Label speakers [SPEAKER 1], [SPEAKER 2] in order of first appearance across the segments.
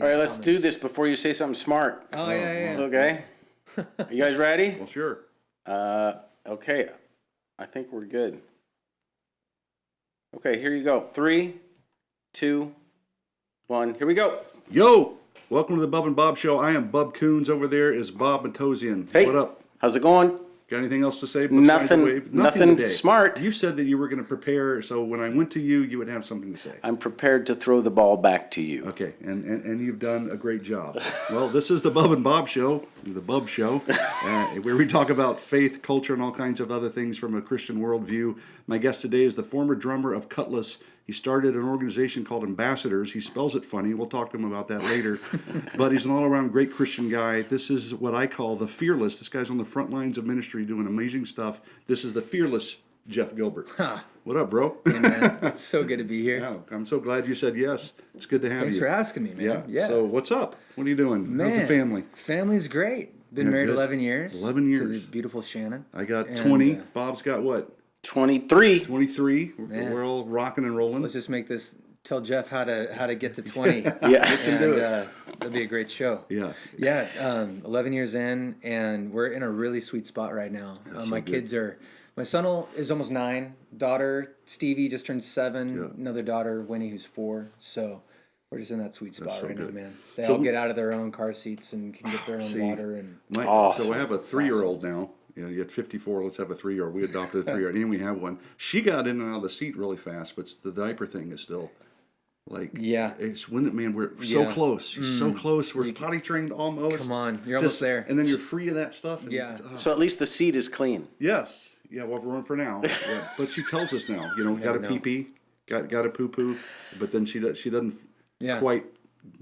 [SPEAKER 1] All right, let's do this before you say something smart.
[SPEAKER 2] Oh, yeah.
[SPEAKER 1] Okay. Are you guys ready?
[SPEAKER 3] Well, sure.
[SPEAKER 1] Okay. I think we're good. Okay, here you go. 3, 2, 1. Here we go.
[SPEAKER 3] Yo! Welcome to the Bub and Bob Show. I am Bub Coons. Over there is Bob Matosian.
[SPEAKER 1] Hey.
[SPEAKER 3] What up?
[SPEAKER 1] How's it going?
[SPEAKER 3] Got anything else to say?
[SPEAKER 1] Nothing
[SPEAKER 3] today.
[SPEAKER 1] smart.
[SPEAKER 3] You said that you were going to prepare, so when I went to you, you would have something to say.
[SPEAKER 1] I'm prepared to throw the ball back to you.
[SPEAKER 3] Okay, and you've done a great job. Well, this is the Bub and Bob Show, the Bub Show, where we talk about faith, culture, and all kinds of other things from a Christian worldview. My guest today is the former drummer of Kutless. He started an organization called Ambassadors. He spells it funny. We'll talk to him about that later. But he's an all-around great Christian guy. This is what I call the fearless. This guy's on the front lines of ministry doing amazing stuff. This is the fearless Jeff Gilbert. What up, bro?
[SPEAKER 2] Hey, man. It's so good to be here.
[SPEAKER 3] Yeah, I'm so glad you said yes. It's good to have
[SPEAKER 2] Thanks
[SPEAKER 3] you.
[SPEAKER 2] for asking me, man. Yeah.
[SPEAKER 3] So what's up? What are you doing?
[SPEAKER 2] Man,
[SPEAKER 3] How's the family?
[SPEAKER 2] Family's great. Been married
[SPEAKER 3] good.
[SPEAKER 2] 11 years.
[SPEAKER 3] 11 years.
[SPEAKER 2] To the beautiful Shannon.
[SPEAKER 3] I got 20. Bob's got what?
[SPEAKER 1] 23.
[SPEAKER 3] 23. We're all rocking and rolling.
[SPEAKER 2] Let's just make this. Tell Jeff how to get to 20.
[SPEAKER 1] Yeah.
[SPEAKER 2] And that'll be a great show.
[SPEAKER 3] Yeah.
[SPEAKER 2] Yeah. 11 years in, and we're in a really sweet spot right now. My kids are. My son is almost 9. Daughter Stevie just turned 7.
[SPEAKER 3] Yeah.
[SPEAKER 2] Another daughter Winnie who's 4. So we're just in that sweet spot
[SPEAKER 3] so
[SPEAKER 2] right
[SPEAKER 3] good.
[SPEAKER 2] now, man. They
[SPEAKER 3] So
[SPEAKER 2] all get out of their own car seats and can get their own water and.
[SPEAKER 3] So I have a 3-year-old now. You had 54. Let's have a 3-year-old. We adopted a 3-year-old, and we have one. She got in and out of the seat really fast, but the diaper thing is still. It's we're so close. She's so close. We're potty trained almost.
[SPEAKER 2] Come on, you're almost there.
[SPEAKER 3] And then you're free of that stuff. And,
[SPEAKER 1] So at least the seat is clean.
[SPEAKER 3] Yes. Yeah, well, we're on for now. Yeah. But she tells us now, got a pee-pee, got a poo-poo, but then she doesn't quite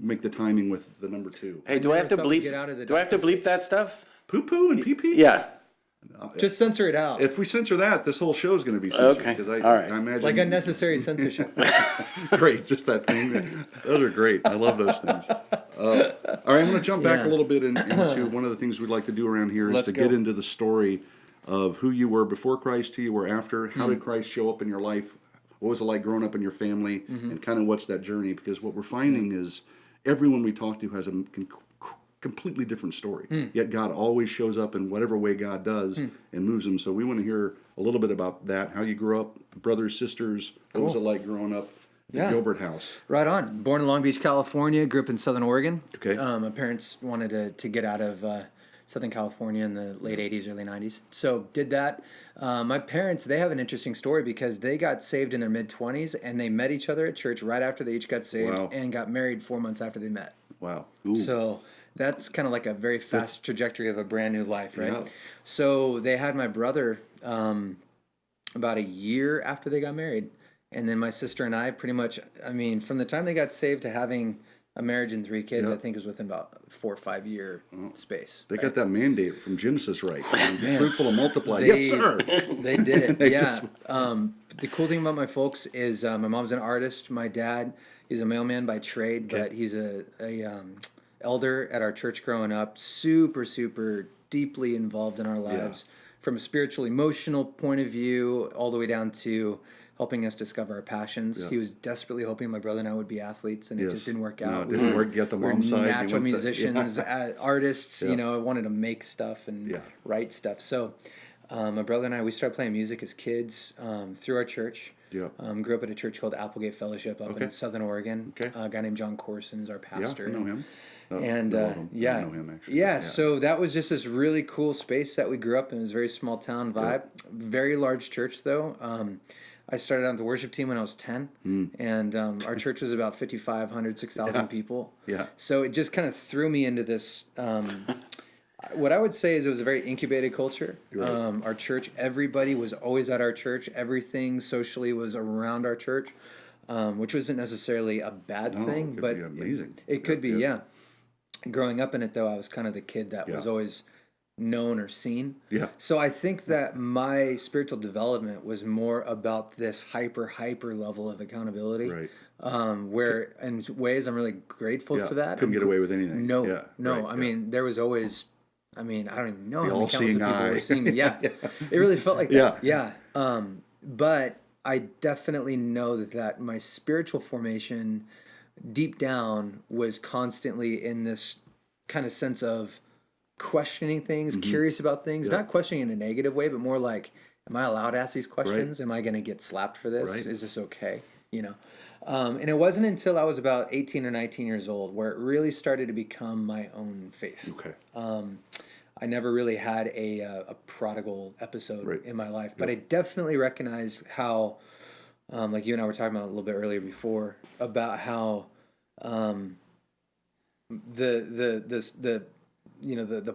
[SPEAKER 3] make the timing with the number 2.
[SPEAKER 1] Hey, do I have to bleep that stuff?
[SPEAKER 3] Poo-poo and pee-pee?
[SPEAKER 1] Yeah.
[SPEAKER 2] Just censor it out.
[SPEAKER 3] If we censor that, this whole show is going to be censored.
[SPEAKER 1] Okay.
[SPEAKER 3] Because
[SPEAKER 1] All right.
[SPEAKER 3] I imagine.
[SPEAKER 2] Like unnecessary censorship.
[SPEAKER 3] Great, just that thing. Those are great. I love those things. All right, I'm going to jump back a little bit into one of the things we'd like to do around here is get into the story of who you were before Christ, who you were after. How did Christ show up in your life? What was it like growing up in your family? And kind of what's that journey? Because what we're finding is everyone we talk to has a completely different story. Yet God always shows up in whatever way God does and moves them. So we want to hear a little bit about that, how you grew up, brothers, sisters. What was it like growing up at the Gilbert house?
[SPEAKER 2] Right on. Born in Long Beach, California. Grew up in Southern Oregon.
[SPEAKER 3] Okay.
[SPEAKER 2] My parents wanted to get out of Southern California in the late 80s, early 90s. So did that. My parents, they have an interesting story because they got saved in their mid-20s and they met each other at church right after they each got saved and got married 4 months after they met.
[SPEAKER 3] Wow.
[SPEAKER 1] Ooh.
[SPEAKER 2] So that's kind of like a very fast trajectory of a brand new life, right?
[SPEAKER 3] Yeah.
[SPEAKER 2] So they had my brother about a year after they got married. And then my sister and I pretty much, from the time they got saved to having a marriage and 3 kids, I think it was within about 4 or 5 year space.
[SPEAKER 3] They got that mandate from Genesis right. Fruitful and multiply.
[SPEAKER 2] Yes,
[SPEAKER 3] sir.
[SPEAKER 2] They did it. The cool thing about my folks is my mom's an artist. My dad is a mailman by trade, but he's a elder at our church growing up. Super, super deeply involved in our lives from a spiritual, emotional point of view, all the way down to helping us discover our passions. He was desperately hoping my brother and I would be athletes, and it just didn't work out.
[SPEAKER 3] No, it didn't work. Get the mom side.
[SPEAKER 2] Natural musicians, artists. I wanted to make stuff and write stuff. So my brother and I, we started playing music as kids through our church. Grew up at a church called Applegate Fellowship up in Southern Oregon. A guy named John Corson is our pastor.
[SPEAKER 3] Yeah, I know him.
[SPEAKER 2] And
[SPEAKER 3] I know him actually.
[SPEAKER 2] So that was just this really cool space that we grew up in. It was a very small town vibe. Very large church though. I started on the worship team when I was 10, and our church was about 5,500, 6,000 people. So it just kind of threw me into this. What I would say is it was a very incubated culture. Our church, everybody was always at our church. Everything socially was around our church, which wasn't necessarily a bad thing, but
[SPEAKER 3] amazing.
[SPEAKER 2] It could be, yeah. Growing up in it, though, I was kind of the kid that was always known or seen. So I think that my spiritual development was more about this hyper level of accountability. Where in ways I'm really grateful for that.
[SPEAKER 3] Couldn't get away with anything.
[SPEAKER 2] No. I mean, there was always, I don't even know how many countless of
[SPEAKER 3] all-seeing
[SPEAKER 2] people
[SPEAKER 3] eye.
[SPEAKER 2] were seeing me. It really felt like that. But I definitely know that my spiritual formation deep down was constantly in this kind of sense of questioning things, curious about things, not questioning in a negative way, but more like, am I allowed to ask these questions? Am I going to get slapped for this? Is this okay? You know? And it wasn't until I was about 18 or 19 years old where it really started to become my own faith.
[SPEAKER 3] Okay.
[SPEAKER 2] I never really had a prodigal episode in my life, but I definitely recognized how, like you and I were talking about a little bit earlier before, about how the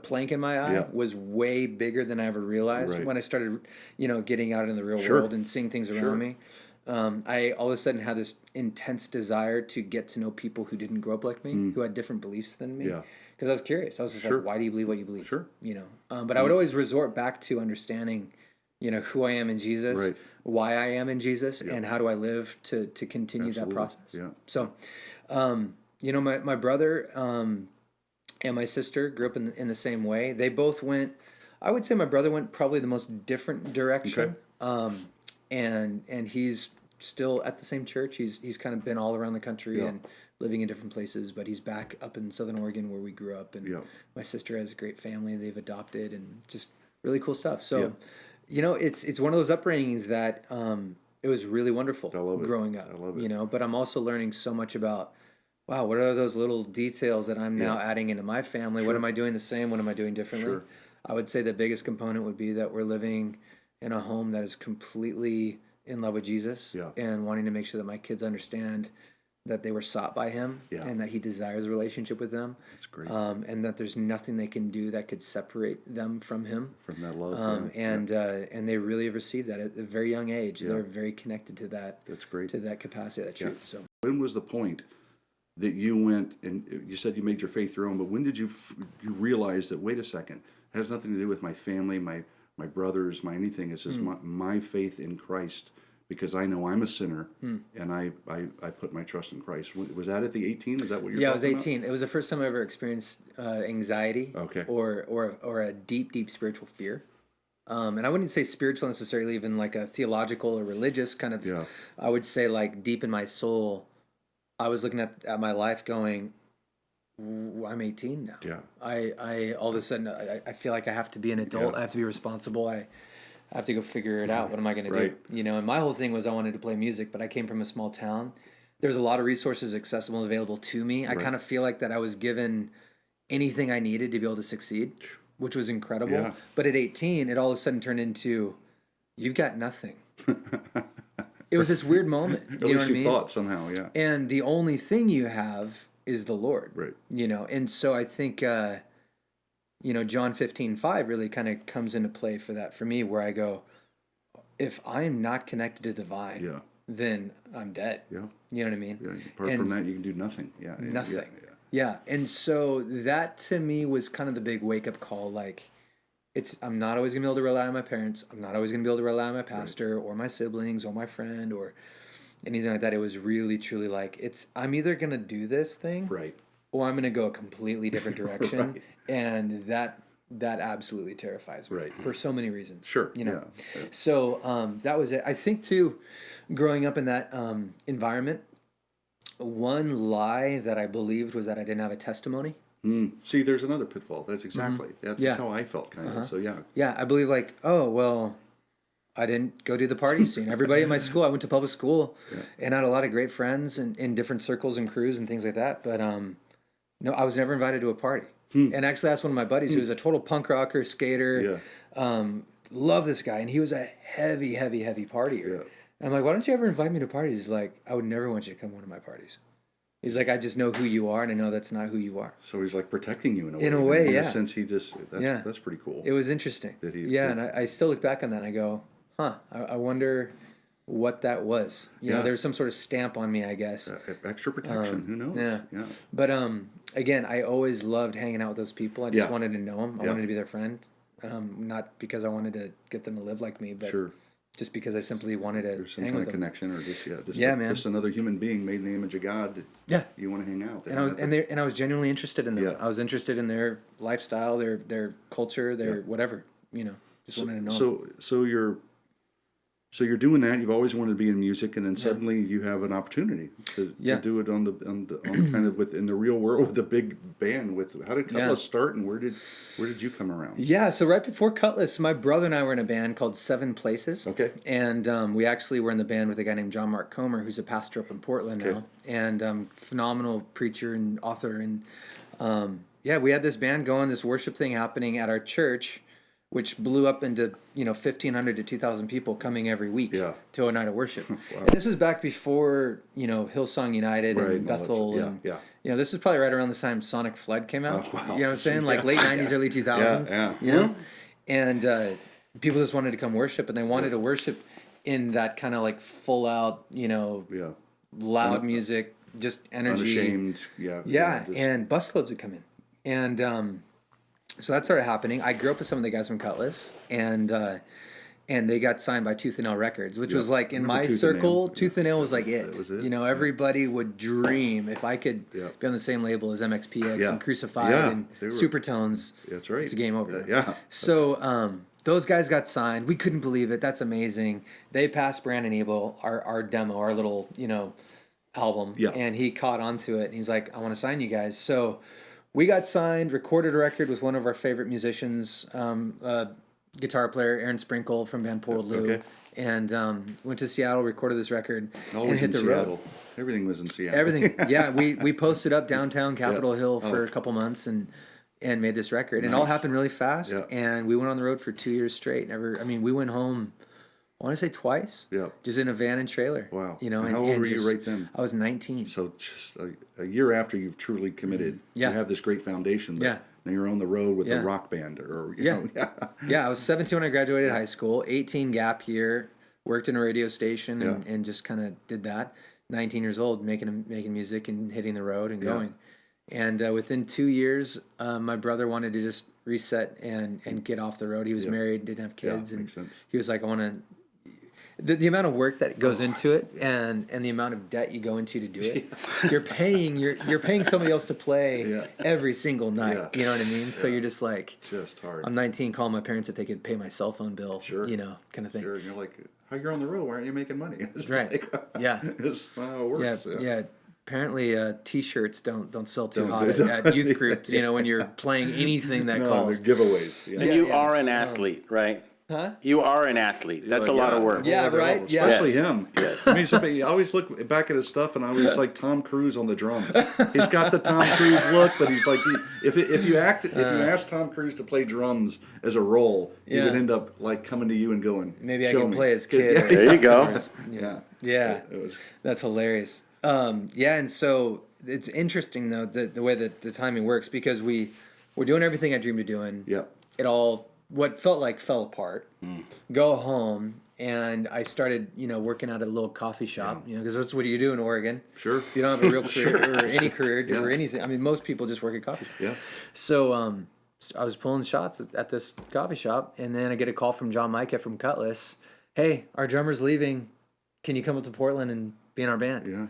[SPEAKER 2] plank in my eye was way bigger than I ever realized when I started, getting out in the real world and seeing things around me. I all of a sudden had this intense desire to get to know people who didn't grow up like me, who had different beliefs than me. Because I was curious. I was just like, why do you believe what you believe? But I would always resort back to understanding, who I am in Jesus, why I am in Jesus, and how do I live to continue that process. So, my brother and my sister grew up in the same way. They both went, I would say my brother went probably the most different direction. And he's still at the same church. He's kind of been all around the country and living in different places, but he's back up in Southern Oregon where we grew up. And my sister has a great family they've adopted and just really cool stuff. So, it's one of those upbringings that it was really wonderful growing up. I love it. But I'm also learning so much about, wow, what are those little details that I'm now adding into my family? What am I doing the same? What am I doing differently? I would say the biggest component would be that we're living in a home that is completely in love with Jesus and wanting to make sure that my kids understand that they were sought by him and that he desires a relationship with them. That's great. And that there's nothing they can do that could separate them from him. From that love. And they really have received that at a very young age. They're very connected to that. That's great. To that capacity, that truth. So
[SPEAKER 3] when was the point that you went and you said you made your faith your own, but when did you realize that, wait a second, it has nothing to do with my family, my brothers, my anything. It's just my faith in Christ, because I know I'm a sinner and I put my trust in Christ. Was that at the 18? Is that what you're talking about?
[SPEAKER 2] Yeah, I was 18. It was the first time I ever experienced anxiety or a deep, deep spiritual fear. And I wouldn't say spiritual necessarily, even like a theological or religious kind of, I would say like deep in my soul, I was looking at my life going, I'm 18 now. Yeah. I all of a sudden I feel like I have to be an adult. I have to be responsible. I have to go figure it out. What am I going to do? And my whole thing was I wanted to play music, but I came from a small town. There's a lot of resources accessible and available to me. I kind of feel like that I was given anything I needed to be able to succeed, which was incredible. Yeah. But at 18, it all of a sudden turned into, you've got nothing. It was this weird moment.
[SPEAKER 3] At least you thought somehow, yeah.
[SPEAKER 2] And the only thing you have is the Lord. Right. And so I think, John 15:5 really kind of comes into play for that for me, where I go, if I'm not connected to the vine, then I'm dead. Yeah. You know what I mean?
[SPEAKER 3] Yeah. Apart from that, you can do nothing. Yeah.
[SPEAKER 2] Nothing. Yeah. And so that to me was kind of the big wake up call. Like, I'm not always gonna be able to rely on my parents. I'm not always gonna be able to rely on my pastor or my siblings or my friend or anything like that. It was really truly like, I'm either gonna do this thing, or I'm gonna go a completely different direction, and that absolutely terrifies me for so many reasons. Sure, So that was it. I think too, growing up in that environment, one lie that I believed was that I didn't have a testimony.
[SPEAKER 3] See, there's another pitfall. That's exactly that's how I felt, kind of. So
[SPEAKER 2] yeah, I believe like, oh well, I didn't go do the party scene. Everybody in my school, I went to public school, and I had a lot of great friends in different circles and crews and things like that. But no, I was never invited to a party. And actually, that's one of my buddies who was a total punk rocker, skater. Love this guy, and he was a heavy partier. And I'm like, why don't you ever invite me to parties? He's like, I would never want you to come to one of my parties. He's like, I just know who you are, and I know that's not who you are.
[SPEAKER 3] So he's like protecting you in a way. In a way, in a sense, he just that's pretty cool.
[SPEAKER 2] It was interesting. And I still look back on that and I go, I wonder what that was. You know, there's some sort of stamp on me, I guess.
[SPEAKER 3] Extra protection. Who knows? Yeah.
[SPEAKER 2] But again, I always loved hanging out with those people. I just wanted to know them. I wanted to be their friend. Not because I wanted to get them to live like me, but just because I simply wanted to
[SPEAKER 3] There's some
[SPEAKER 2] hang
[SPEAKER 3] kind
[SPEAKER 2] with
[SPEAKER 3] of connection, or just another human being made in the image of God that you want to hang out.
[SPEAKER 2] And I was genuinely interested in them. I was interested in their lifestyle, their culture, their whatever. Just wanted to know.
[SPEAKER 3] So So you're doing that. You've always wanted to be in music, and then suddenly you have an opportunity to do it on kind of in the real world with a big band. How did Kutless start, and where did you come around?
[SPEAKER 2] Yeah, so right before Kutless, my brother and I were in a band called Seven Places.
[SPEAKER 3] Okay.
[SPEAKER 2] And we actually were in the band with a guy named John Mark Comer, who's a pastor up in Portland now, and phenomenal preacher and author. And we had this band going, this worship thing happening at our church, which blew up into 1,500 to 2,000 people coming every week to a night of worship. Wow. And this was back before Hillsong United and Bethel, this is probably right around the time Sonic Flood came out.
[SPEAKER 3] Oh, wow.
[SPEAKER 2] You know what I'm saying? Like late 90s, early 2000s. And people just wanted to come worship, and they wanted to worship in that kind of like full out, loud music, just energy,
[SPEAKER 3] unashamed,
[SPEAKER 2] and busloads would come in, and so that started happening. I grew up with some of the guys from Kutless, and they got signed by Tooth and Nail Records, which was like in my circle. Tooth and Nail was like it. Was it. Everybody would dream if I could be on the same label as MXPX and Crucified and Supertones.
[SPEAKER 3] That's right.
[SPEAKER 2] It's a game over. So those guys got signed. We couldn't believe it. That's amazing. They passed Brandon Ebel our demo, our little album, and he caught onto it. And he's like, "I want to sign you guys." So we got signed, recorded a record with one of our favorite musicians, guitar player Aaron Sprinkle from Van Lou, and went to Seattle, recorded this record, and hit the road.
[SPEAKER 3] Everything was in Seattle.
[SPEAKER 2] Everything, we posted up downtown Capitol Hill for a couple months and made this record. And it all happened really fast, and we went on the road for 2 years straight. We went home, I want to say twice. Just in a van and trailer.
[SPEAKER 3] Wow.
[SPEAKER 2] And
[SPEAKER 3] how old were you right then?
[SPEAKER 2] I was 19.
[SPEAKER 3] So just a year after you've truly committed, you have this great foundation. Now you're on the road with a rock band, or you know.
[SPEAKER 2] I was 17 when I graduated high school. 18 gap year. Worked in a radio station and just kind of did that. 19 years old, making music and hitting the road and going. And within 2 years, my brother wanted to just reset and get off the road. He was married, didn't have kids, and
[SPEAKER 3] makes sense.
[SPEAKER 2] He was like, "I want to." The amount of work that goes into it, and the amount of debt you go into to do it, you're paying somebody else to play every single night. You know what I mean? So you're just like,
[SPEAKER 3] just hard.
[SPEAKER 2] I'm 19, calling my parents if they could pay my cell phone bill. Sure. Kind of thing.
[SPEAKER 3] Sure. And you're like, how you're on the road? Why aren't you making money?
[SPEAKER 2] Right.
[SPEAKER 3] It's not how it works.
[SPEAKER 2] Yeah. Apparently, T-shirts don't sell too hot at youth groups. When you're playing anything that calls.
[SPEAKER 3] They're giveaways.
[SPEAKER 1] And you are an athlete, right?
[SPEAKER 2] Huh?
[SPEAKER 1] You are an athlete. That's a lot of work.
[SPEAKER 2] Yeah, right.
[SPEAKER 3] Especially him. Yes. I always look back at his stuff, and I always like Tom Cruise on the drums. He's got the Tom Cruise look, but he's like, if you ask Tom Cruise to play drums as a role, he would end up like coming to you and going,
[SPEAKER 2] maybe I can play his kid.
[SPEAKER 1] There you go.
[SPEAKER 2] Yeah. That's hilarious. And so it's interesting though the way that the timing works, because we're doing everything I dreamed of doing.
[SPEAKER 3] Yeah.
[SPEAKER 2] It all what felt like fell apart. Go home, and I started working at a little coffee shop. Because that's what you do in Oregon.
[SPEAKER 3] Sure.
[SPEAKER 2] If you don't have a real career or any career or anything. Most people just work at coffee shops.
[SPEAKER 3] Yeah.
[SPEAKER 2] So I was pulling shots at this coffee shop, and then I get a call from John Micah from Kutless. Hey, our drummer's leaving. Can you come up to Portland and be in our band?
[SPEAKER 3] Yeah.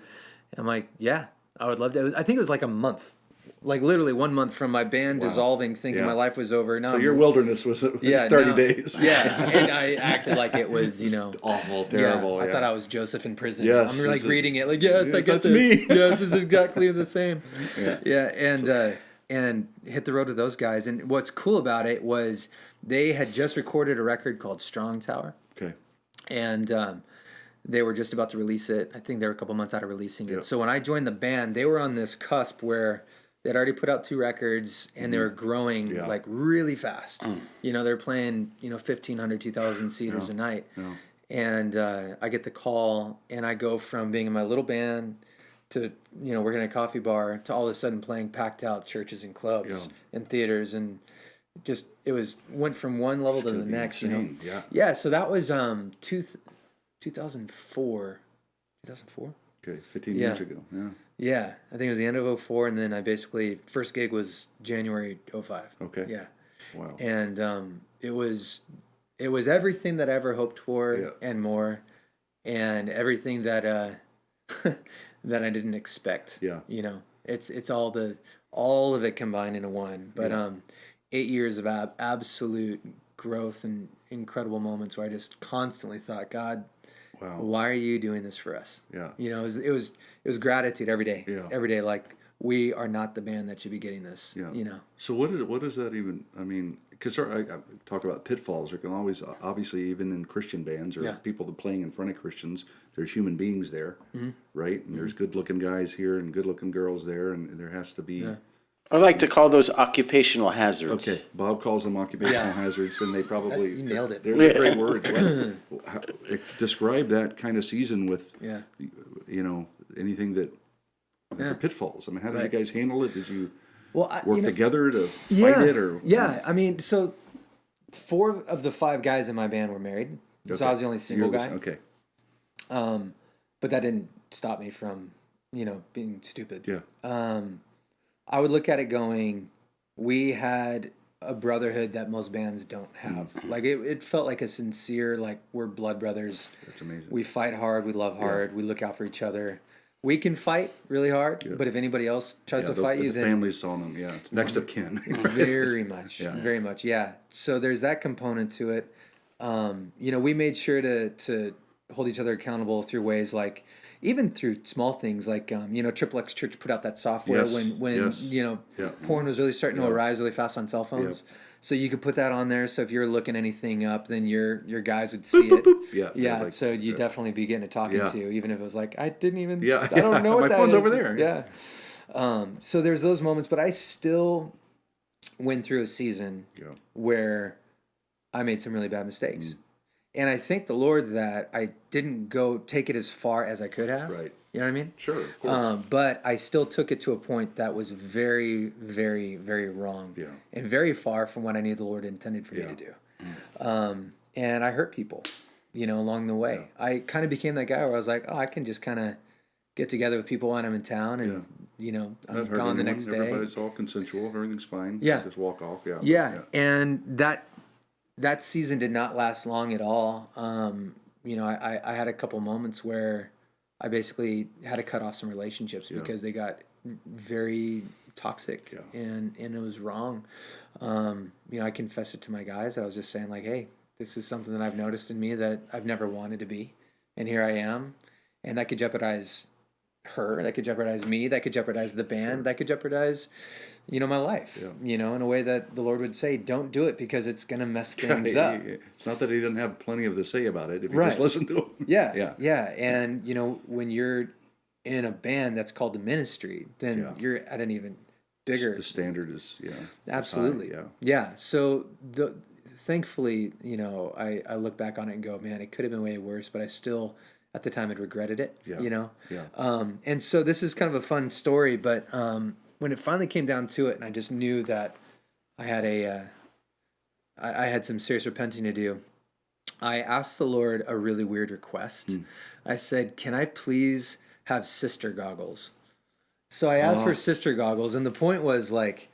[SPEAKER 2] I'm like, yeah, I would love to. I think it was like a month. Like literally 1 month from my band dissolving, thinking my life was over. Now
[SPEAKER 3] your wilderness was 30 days.
[SPEAKER 2] Yeah, and I acted like it was,
[SPEAKER 3] awful, terrible.
[SPEAKER 2] I thought I was Joseph in prison.
[SPEAKER 3] Yes,
[SPEAKER 2] I'm like reading it, like, yes, I get
[SPEAKER 3] that's
[SPEAKER 2] this.
[SPEAKER 3] me.
[SPEAKER 2] Yes, it's exactly the same. And hit the road with those guys. And what's cool about it was they had just recorded a record called Strong Tower.
[SPEAKER 3] Okay.
[SPEAKER 2] And they were just about to release it. I think they were a couple months out of releasing it. So when I joined the band, they were on this cusp where they'd already put out 2 records, and they were growing like really fast. They're playing 1,500, 2,000 seaters a night. And I get the call, and I go from being in my little band to working at a coffee bar to all of a sudden playing packed out churches and clubs and theaters, and just went from one level to the next. So that was 2004. 2004.
[SPEAKER 3] Okay, 15 years ago.
[SPEAKER 2] Yeah, I think it was the end of 2004, and then I basically, first gig was January 2005.
[SPEAKER 3] Okay.
[SPEAKER 2] Yeah.
[SPEAKER 3] Wow.
[SPEAKER 2] And it was everything that I ever hoped for and more, and everything that that I didn't expect. Yeah. It's all of it combined into one. But 8 years of absolute growth and incredible moments where I just constantly thought, God,
[SPEAKER 3] Wow.
[SPEAKER 2] why are you doing this for us?
[SPEAKER 3] Yeah.
[SPEAKER 2] You know, it was gratitude every day.
[SPEAKER 3] Yeah.
[SPEAKER 2] Every day, like, we are not the band that should be getting this.
[SPEAKER 3] Yeah.
[SPEAKER 2] You know.
[SPEAKER 3] So what is that even? I mean, because I talk about pitfalls. There can always, obviously, even in Christian bands or people that playing in front of Christians, there's human beings there, right? And there's good-looking guys here and good-looking girls there, and there has to be.
[SPEAKER 2] Yeah.
[SPEAKER 1] I like to call those occupational hazards.
[SPEAKER 3] Okay, Bob calls them occupational hazards, and they probably
[SPEAKER 2] You nailed it.
[SPEAKER 3] There's a great word. Describe that kind of season with, you know, anything that the pitfalls. I mean, how did you guys handle it? Did you work together to fight it, or
[SPEAKER 2] I mean, so 4 of the 5 guys in my band were married, so I was the only single guy.
[SPEAKER 3] Okay,
[SPEAKER 2] But that didn't stop me from, you know, being stupid.
[SPEAKER 3] yeah,
[SPEAKER 2] I would look at it going, we had a brotherhood that most bands don't have. Like, it felt like a sincere, like, we're blood brothers.
[SPEAKER 3] that's amazing.
[SPEAKER 2] We fight hard, we love hard, we look out for each other. We can fight really hard, but if anybody else tries to fight you,
[SPEAKER 3] the
[SPEAKER 2] then
[SPEAKER 3] family's on them. Yeah, it's next of kin.
[SPEAKER 2] very much, very much, yeah. So there's that component to it. You know, we made sure to hold each other accountable through ways like, even through small things like, you know, Triple X Church put out that software when you know, porn was really starting to arise really fast on cell phones. So you could put that on there. So if you're looking anything up, then your guys would see it. Yeah. Like, so you'd definitely be getting a talking to, even if it was like, I didn't even, I don't know what that is.
[SPEAKER 3] My phone's over there.
[SPEAKER 2] Yeah. So there's those moments, but I still went through a season where I made some really bad mistakes. And I thank the Lord that I didn't take it as far as I could have.
[SPEAKER 3] Right.
[SPEAKER 2] You know what I mean?
[SPEAKER 3] Sure, of course.
[SPEAKER 2] But I still took it to a point that was very, very, very wrong.
[SPEAKER 3] Yeah.
[SPEAKER 2] And very far from what I knew the Lord intended for me to do. And I hurt people, you know, along the way. I kind of became that guy where I was like, oh, I can just kind of get together with people when I'm in town and, you know, I'm gone the next day.
[SPEAKER 3] Everybody's all consensual. Everything's fine.
[SPEAKER 2] Yeah.
[SPEAKER 3] Just walk off.
[SPEAKER 2] Yeah. And that season did not last long at all. You know, I had a couple moments where I basically had to cut off some relationships because they got very toxic and it was wrong. You know, I confessed it to my guys. I was just saying like, hey, this is something that I've noticed in me that I've never wanted to be. And here I am. And that could jeopardize her. That could jeopardize me. That could jeopardize the band. That could jeopardize, you know, my life, you know, in a way that the Lord would say, don't do it because it's going to mess things up.
[SPEAKER 3] It's not that he doesn't have plenty of to say about it if you just listen to him.
[SPEAKER 2] Yeah. And, you know, when you're in a band that's called the ministry, then you're at an even bigger...
[SPEAKER 3] The standard is,
[SPEAKER 2] absolutely.
[SPEAKER 3] High,
[SPEAKER 2] yeah. So thankfully, you know, I look back on it and go, man, it could have been way worse, but I still... At the time, I'd regretted it, you know? And so this is kind of a fun story, but when it finally came down to it, and I just knew that I had I had some serious repenting to do, I asked the Lord a really weird request. I said, can I please have sister goggles? So I asked for sister goggles, and the point was, like,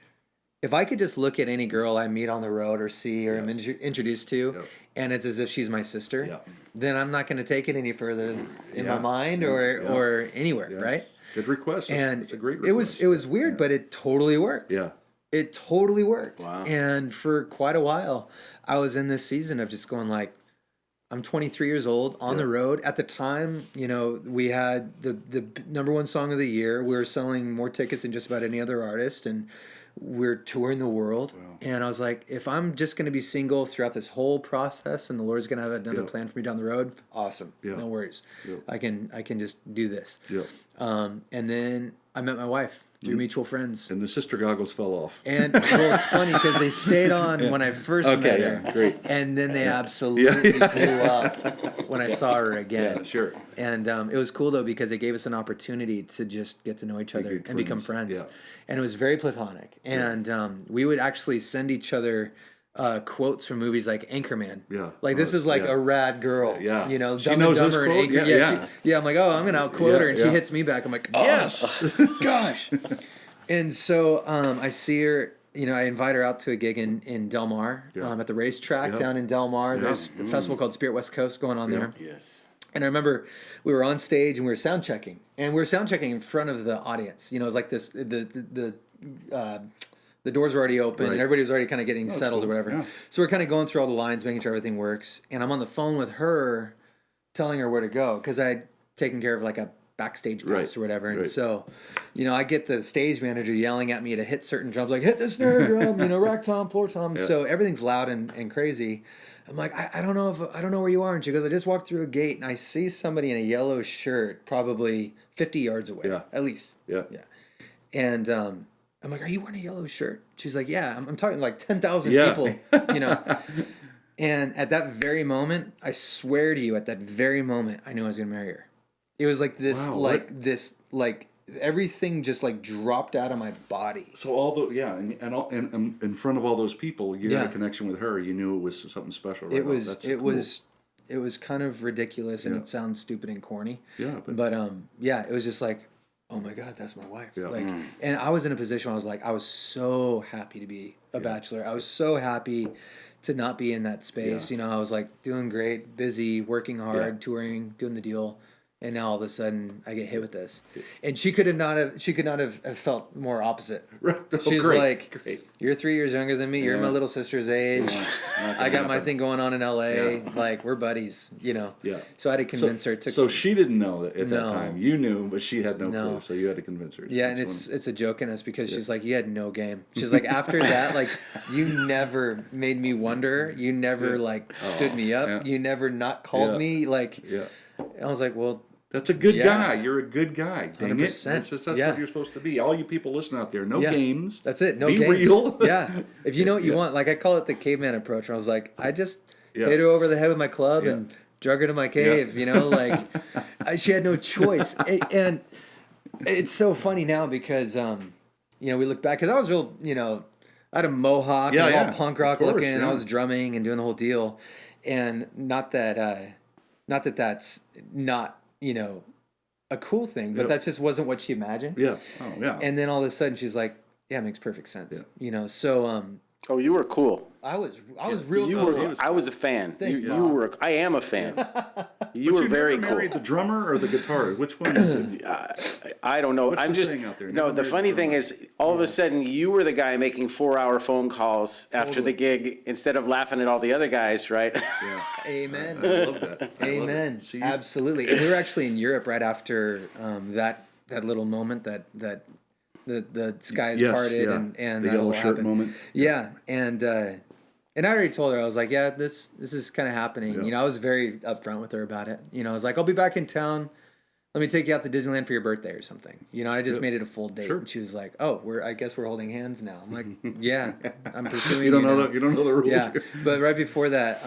[SPEAKER 2] if I could just look at any girl I meet on the road or see or am introduced to, and it's as if she's my sister, then I'm not going to take it any further in my mind or anywhere, right?
[SPEAKER 3] Good request.
[SPEAKER 2] And
[SPEAKER 3] it's a great request.
[SPEAKER 2] It was weird, but it totally worked.
[SPEAKER 3] Yeah.
[SPEAKER 2] It totally worked.
[SPEAKER 1] Wow.
[SPEAKER 2] And for quite a while, I was in this season of just going like, I'm 23 years old on the road. At the time, you know, we had the #1 song of the year. We were selling more tickets than just about any other artist, and we're touring the world. Wow. And I was like, if I'm just going to be single throughout this whole process and the Lord's going to have another plan for me down the road, awesome. No worries. I can just do this. And then I met my wife through mutual friends.
[SPEAKER 3] And the sister goggles fell off.
[SPEAKER 2] And well, it's funny because they stayed on when I first met her.
[SPEAKER 3] Great.
[SPEAKER 2] And then they absolutely blew up when I saw her again.
[SPEAKER 3] Yeah, sure.
[SPEAKER 2] And it was cool though because it gave us an opportunity to just get to know each other and become friends. And it was very platonic. And we would actually send each other quotes from movies like Anchorman. Like this is like a rad girl. You know,
[SPEAKER 3] she
[SPEAKER 2] Dumb
[SPEAKER 3] knows
[SPEAKER 2] and
[SPEAKER 3] this
[SPEAKER 2] Dumber
[SPEAKER 3] quote.
[SPEAKER 2] and Anchorman. I'm like, oh, I'm gonna outquote her, and she hits me back. I'm like, yes, gosh. And so I see her. You know, I invite her out to a gig in Del Mar at the racetrack down in Del Mar. There's a festival called Spirit West Coast going on there. And I remember we were on stage and we were sound checking, and we were sound checking in front of the audience. You know, it was like this The doors were already open,
[SPEAKER 3] Right.
[SPEAKER 2] and everybody was already kind of getting settled
[SPEAKER 3] cool.
[SPEAKER 2] or whatever.
[SPEAKER 3] Yeah.
[SPEAKER 2] So we're kind of going through all the lines, making sure everything works. And I'm on the phone with her, telling her where to go, because I had taken care of like a backstage pass
[SPEAKER 3] Right.
[SPEAKER 2] or whatever. And
[SPEAKER 3] Right.
[SPEAKER 2] so, I get the stage manager yelling at me to hit certain drums, like hit the snare drum, rack tom, floor tom.
[SPEAKER 3] Yeah.
[SPEAKER 2] So everything's loud and crazy. I'm like, I don't know where you are. And she goes, I just walked through a gate and I see somebody in a yellow shirt, probably 50 yards away,
[SPEAKER 3] Yeah.
[SPEAKER 2] at least.
[SPEAKER 3] Yeah.
[SPEAKER 2] Yeah. And I'm like, are you wearing a yellow shirt? She's like, yeah. I'm talking like 10,000
[SPEAKER 3] Yeah.
[SPEAKER 2] people, And at that very moment, I swear to you, at that very moment, I knew I was going to marry her. It was like this,
[SPEAKER 3] Wow,
[SPEAKER 2] everything just like dropped out of my body.
[SPEAKER 3] So and in front of all those people, you had
[SPEAKER 2] Yeah.
[SPEAKER 3] a connection with her. You knew it was something special. Right?
[SPEAKER 2] It was,
[SPEAKER 3] That's
[SPEAKER 2] it
[SPEAKER 3] cool.
[SPEAKER 2] was, it was kind of ridiculous, and
[SPEAKER 3] Yeah.
[SPEAKER 2] it sounds stupid and corny.
[SPEAKER 3] Yeah,
[SPEAKER 2] But it was just like, oh my God, that's my wife.
[SPEAKER 3] Yeah.
[SPEAKER 2] Like, and I was in a position where I was like, I was so happy to be a bachelor. I was so happy to not be in that space.
[SPEAKER 3] Yeah.
[SPEAKER 2] I was like doing great, busy, working hard,
[SPEAKER 3] Yeah.
[SPEAKER 2] touring, doing the deal. And now all of a sudden I get hit with this. And she could not have felt more opposite.
[SPEAKER 3] Right. Oh,
[SPEAKER 2] She's
[SPEAKER 3] great.
[SPEAKER 2] like,
[SPEAKER 3] Great.
[SPEAKER 2] you're 3 years younger than me. You're
[SPEAKER 3] Yeah.
[SPEAKER 2] my little sister's age.
[SPEAKER 3] Not gonna
[SPEAKER 2] I got my
[SPEAKER 3] happen.
[SPEAKER 2] thing going on in LA.
[SPEAKER 3] Yeah.
[SPEAKER 2] Like, we're buddies,
[SPEAKER 3] Yeah.
[SPEAKER 2] So I had to convince her to.
[SPEAKER 3] So she didn't know that at that
[SPEAKER 2] No.
[SPEAKER 3] time. You knew, but she had no
[SPEAKER 2] No.
[SPEAKER 3] clue. So you had to convince her.
[SPEAKER 2] Yeah, and
[SPEAKER 3] That's
[SPEAKER 2] it's a joke in us because she's like, you had no game. She's like, after that, like, you never made me wonder. You never stood me up.
[SPEAKER 3] yeah.
[SPEAKER 2] You never not called
[SPEAKER 3] Yeah.
[SPEAKER 2] me. Like,
[SPEAKER 3] yeah.
[SPEAKER 2] I was like, well,
[SPEAKER 3] That's a good
[SPEAKER 2] Yeah.
[SPEAKER 3] guy. You're a good guy. Dang it.
[SPEAKER 2] 100%.
[SPEAKER 3] That's
[SPEAKER 2] Yeah.
[SPEAKER 3] what you're supposed to be. All you people listening out there, no
[SPEAKER 2] Yeah.
[SPEAKER 3] games.
[SPEAKER 2] That's it. No
[SPEAKER 3] Be
[SPEAKER 2] games.
[SPEAKER 3] real.
[SPEAKER 2] Yeah. If you know what you want, like I call it the caveman approach. I was like, I just
[SPEAKER 3] Yeah.
[SPEAKER 2] hit her over the head with my club
[SPEAKER 3] Yeah.
[SPEAKER 2] and drug her to my cave. She had no choice. And it's so funny now because, we look back because I was real, I had a mohawk,
[SPEAKER 3] Yeah,
[SPEAKER 2] and
[SPEAKER 3] yeah.
[SPEAKER 2] all punk rock
[SPEAKER 3] Of course,
[SPEAKER 2] looking.
[SPEAKER 3] yeah.
[SPEAKER 2] I was drumming and doing the whole deal, and not that that's not a cool thing, but
[SPEAKER 3] Yep.
[SPEAKER 2] that just wasn't what she imagined.
[SPEAKER 3] Yeah. Oh, yeah.
[SPEAKER 2] And then all of a sudden she's like, yeah, it makes perfect sense. So
[SPEAKER 1] Oh, you were cool.
[SPEAKER 2] I was real
[SPEAKER 1] You
[SPEAKER 2] cool.
[SPEAKER 1] were. I was a fan.
[SPEAKER 2] Thanks,
[SPEAKER 1] you
[SPEAKER 2] Bob.
[SPEAKER 1] were. I am a fan. You
[SPEAKER 3] But
[SPEAKER 1] were very
[SPEAKER 3] never
[SPEAKER 1] cool.
[SPEAKER 3] married the drummer or the guitarist? Which one is it?
[SPEAKER 1] I don't know.
[SPEAKER 3] What's
[SPEAKER 1] I'm
[SPEAKER 3] the
[SPEAKER 1] just
[SPEAKER 3] saying out there?
[SPEAKER 1] no.
[SPEAKER 3] Never
[SPEAKER 1] The
[SPEAKER 3] married
[SPEAKER 1] funny
[SPEAKER 3] the
[SPEAKER 1] thing
[SPEAKER 3] drummer.
[SPEAKER 1] is, all of a sudden, you were the guy making 4-hour phone calls after the gig instead of laughing at all the other guys, right?
[SPEAKER 3] Yeah.
[SPEAKER 2] Amen.
[SPEAKER 3] I love that. I love
[SPEAKER 2] Amen.
[SPEAKER 3] it. See,
[SPEAKER 2] Absolutely. And we were actually in Europe right after that little moment that the skies
[SPEAKER 3] Yes,
[SPEAKER 2] parted
[SPEAKER 3] yeah.
[SPEAKER 2] and
[SPEAKER 3] The
[SPEAKER 2] that
[SPEAKER 3] yellow
[SPEAKER 2] all
[SPEAKER 3] shirt
[SPEAKER 2] happened.
[SPEAKER 3] moment.
[SPEAKER 2] Yeah, and I already told her, I was like, yeah, this is kind of happening.
[SPEAKER 3] Yeah.
[SPEAKER 2] I was very upfront with her about it. I was like, I'll be back in town. Let me take you out to Disneyland for your birthday or something. I just made it a full date.
[SPEAKER 3] Sure.
[SPEAKER 2] And she was like, oh, I guess we're holding hands now. I'm like, yeah, I'm pursuing
[SPEAKER 3] You don't know
[SPEAKER 2] now.
[SPEAKER 3] you don't know the rules.
[SPEAKER 2] Yeah,
[SPEAKER 3] here.
[SPEAKER 2] but right before that,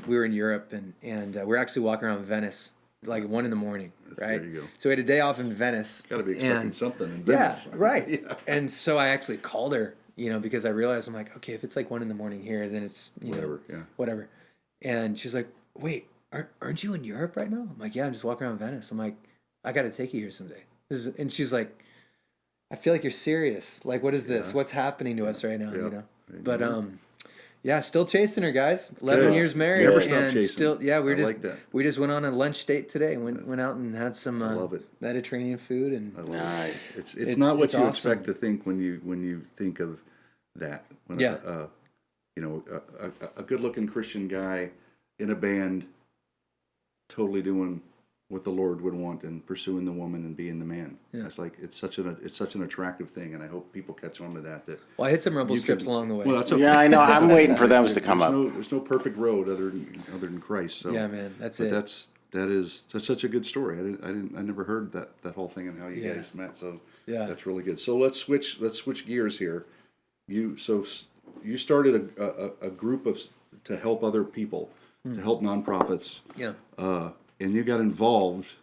[SPEAKER 2] we were in Europe and we were actually walking around Venice like 1 a.m, right?
[SPEAKER 3] There you go.
[SPEAKER 2] So we had a day off in Venice.
[SPEAKER 3] Got to be expecting
[SPEAKER 2] and-
[SPEAKER 3] something in
[SPEAKER 2] Yeah,
[SPEAKER 3] Venice.
[SPEAKER 2] right.
[SPEAKER 3] Yeah.
[SPEAKER 2] And so I actually called her, because I realized I'm like, okay, if it's like 1 a.m. here, then it's
[SPEAKER 3] Whatever, yeah.
[SPEAKER 2] whatever. And she's like, wait, aren't you in Europe right now? I'm like, yeah, I'm just walking around Venice. I'm like, I got to take you here someday. And she's like, I feel like you're serious. Like, what is this? What's happening to us right now?
[SPEAKER 3] Yeah.
[SPEAKER 2] But yeah, still chasing her, guys. 11
[SPEAKER 3] Good.
[SPEAKER 2] years married,
[SPEAKER 3] Never stop
[SPEAKER 2] and
[SPEAKER 3] chasing.
[SPEAKER 2] still, yeah,
[SPEAKER 3] I like that.
[SPEAKER 2] we just went on a lunch date today. Went out and had some
[SPEAKER 3] love it.
[SPEAKER 2] Mediterranean food, and
[SPEAKER 3] I love
[SPEAKER 1] Nice.
[SPEAKER 3] it. It's
[SPEAKER 2] It's-
[SPEAKER 3] not what
[SPEAKER 2] it's
[SPEAKER 3] you
[SPEAKER 2] awesome.
[SPEAKER 3] expect to think when you think of that. When
[SPEAKER 2] Yeah.
[SPEAKER 3] a good-looking Christian guy in a band, totally doing what the Lord would want and pursuing the woman and being the man.
[SPEAKER 2] Yeah.
[SPEAKER 3] It's such an attractive thing, and I hope people catch on to that.
[SPEAKER 2] well, I hit some rumble
[SPEAKER 3] You
[SPEAKER 2] strips
[SPEAKER 3] can-
[SPEAKER 2] along the way.
[SPEAKER 3] Well, that's okay.
[SPEAKER 1] Yeah, I know. I'm waiting for those to come up.
[SPEAKER 3] There's no perfect road other than Christ. So
[SPEAKER 2] Yeah, man, that's
[SPEAKER 3] but
[SPEAKER 2] it.
[SPEAKER 3] that's such a good story. I never heard that whole thing and how you
[SPEAKER 2] Yeah.
[SPEAKER 3] guys met. So
[SPEAKER 2] Yeah.
[SPEAKER 3] that's really good. So let's switch gears here. You started a group to help other people, to help nonprofits.
[SPEAKER 2] Yeah.
[SPEAKER 3] And you got involved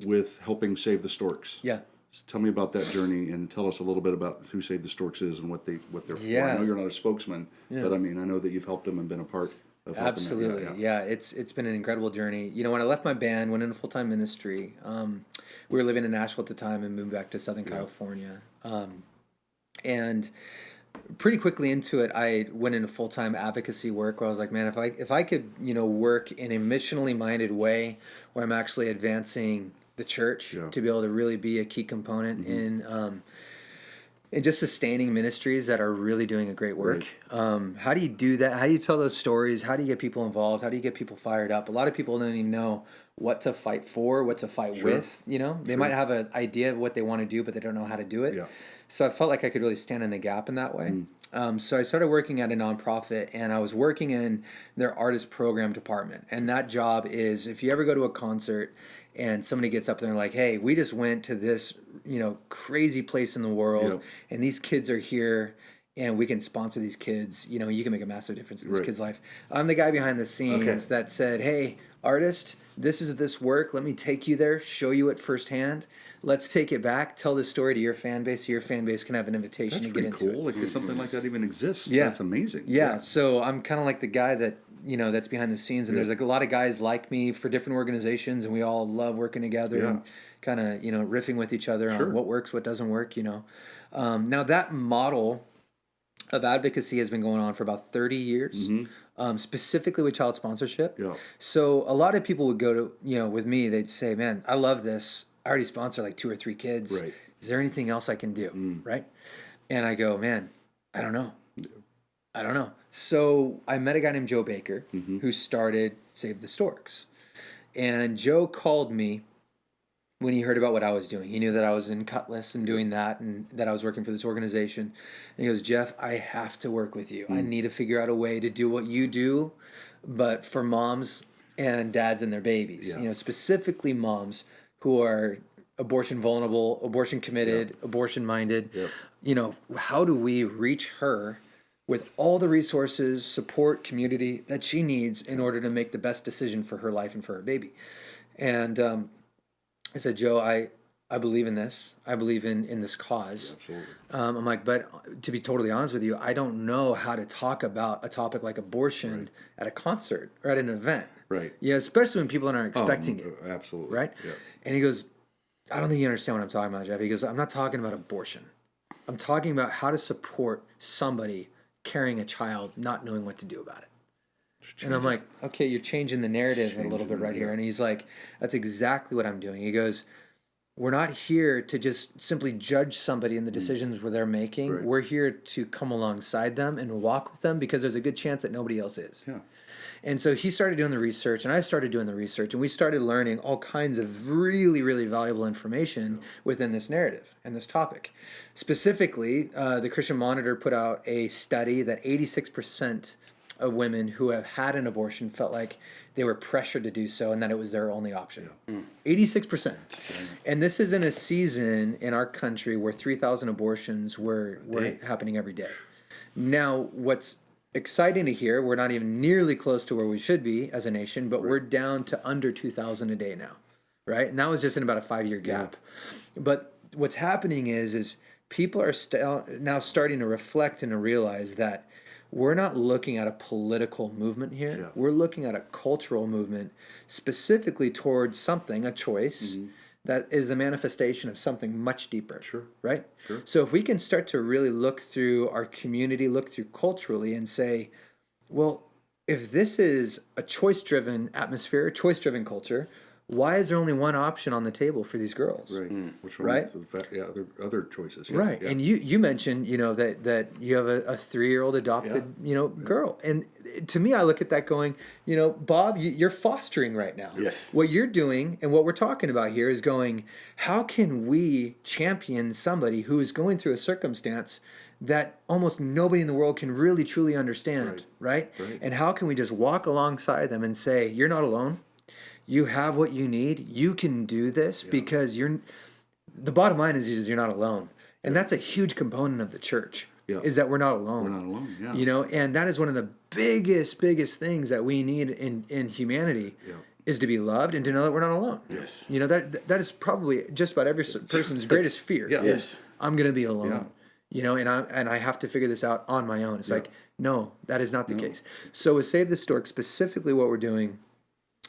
[SPEAKER 3] with helping Save the Storks.
[SPEAKER 2] Yeah.
[SPEAKER 3] So tell me about that journey and tell us a little bit about who Save the Storks is and what they're for.
[SPEAKER 2] Yeah.
[SPEAKER 3] I know you're not a spokesman,
[SPEAKER 2] Yeah.
[SPEAKER 3] but I mean I know that you've helped them and been a part of helping
[SPEAKER 2] Absolutely,
[SPEAKER 3] them.
[SPEAKER 2] yeah. It's been an incredible journey. When I left my band, went into full time ministry. We were living in Nashville at the time and moved back to Southern California. And pretty quickly into it, I went into full time advocacy work where I was like, man, if I could work in a missionally minded way where I'm actually advancing the church
[SPEAKER 3] Yeah.
[SPEAKER 2] to be able to really be a key component in and just sustaining ministries that are really doing a great work. How do you do that? How do you tell those stories? How do you get people involved? How do you get people fired up? A lot of people don't even know what to fight for, what to fight with. You know, they might have an idea of what they want to do, but they don't know how to do it.
[SPEAKER 3] Yeah.
[SPEAKER 2] So I felt like I could really stand in the gap in that way. So I started working at a nonprofit, and I was working in their artist program department. And that job is, if you ever go to a concert and somebody gets up there and like, hey, we just went to this, you know, crazy place in the world, and these kids are here, and we can sponsor these kids, you know, you can make a massive difference in this kid's life. I'm the guy behind the scenes that said, hey, artist, this is this work. Let me take you there, show you it firsthand. Let's take it back, tell this story to your fan base, so your fan base can have an invitation to get into
[SPEAKER 3] cool. Like if something like that even exists.
[SPEAKER 2] Yeah.
[SPEAKER 3] That's amazing.
[SPEAKER 2] Yeah. So I'm kind of like the guy that, you know, that's behind the scenes, and there's like a lot of guys like me for different organizations, and we all love working together and kind of, you know, riffing with each other on what works, what doesn't work, you know. Now that model of advocacy has been going on for about 30 years, specifically with child sponsorship. So a lot of people would go to, you know, with me, they'd say, man, I love this. I already sponsor like 2 or 3 kids. Is there anything else I can do? Right. And I go, man, I don't know. I don't know. So I met a guy named Joe Baker who started Save the Storks. And Joe called me when he heard about what I was doing. He knew that I was in Kutless and doing that, and that I was working for this organization. And he goes, Jeff, I have to work with you. I need to figure out a way to do what you do, but for moms and dads and their babies. You know, specifically moms who are abortion vulnerable, abortion committed, abortion minded. You know, how do we reach her with all the resources, support, community that she needs in order to make the best decision for her life and for her baby? And I said, Joe, I believe in this. I believe in this cause.
[SPEAKER 3] Absolutely.
[SPEAKER 2] I'm like, but to be totally honest with you, I don't know how to talk about a topic like abortion at a concert or at an event. Yeah, especially when people aren't expecting it.
[SPEAKER 3] Absolutely.
[SPEAKER 2] Right? And he goes, I don't think you understand what I'm talking about, Jeff. He goes, I'm not talking about abortion. I'm talking about how to support somebody carrying a child, not knowing what to do about it. And I'm like, okay, you're changing the narrative a little bit right here. And he's like, that's exactly what I'm doing. He goes, we're not here to just simply judge somebody in the decisions where they're making. We're here to come alongside them and walk with them because there's a good chance that nobody else is. And so he started doing the research, and I started doing the research, and we started learning all kinds of really, really valuable information within this narrative and this topic. Specifically, the Christian Monitor put out a study that 86% of women who have had an abortion felt like they were pressured to do so and that it was their only option. 86%. And this is in a season in our country where 3,000 abortions were happening every day. Now, what's exciting to hear, we're not even nearly close to where we should be as a nation, but we're down to under 2,000 a day now, right? And that was just in about a 5-year gap. But what's happening is people are now starting to reflect and to realize that we're not looking at a political movement here. We're looking at a cultural movement specifically towards something, a choice, that is the manifestation of something much deeper. Right? So if we can start to really look through our community, look through culturally and say, well, if this is a choice-driven atmosphere, choice-driven culture, why is there only one option on the table for these girls?
[SPEAKER 3] Which one?
[SPEAKER 2] Right?
[SPEAKER 3] Other choices.
[SPEAKER 2] Right. And you mentioned, you know, that you have a 3-year-old adopted, you know, girl. And to me, I look at that going, you know, Bob, you're fostering right now. What you're doing and what we're talking about here is going, how can we champion somebody who is going through a circumstance that almost nobody in the world can really truly understand, right? And how can we just walk alongside them and say, you're not alone. You have what you need. You can do this because the bottom line is you're not alone. And that's a huge component of the church is that we're not alone.
[SPEAKER 3] We're not alone,
[SPEAKER 2] You know, and that is one of the biggest things that we need in humanity is to be loved and to know that we're not alone. You know, that is probably just about every person's greatest fear is I'm going to be alone. You know, and I have to figure this out on my own. It's like, no, that is not the case. So with Save the Stork, specifically what we're doing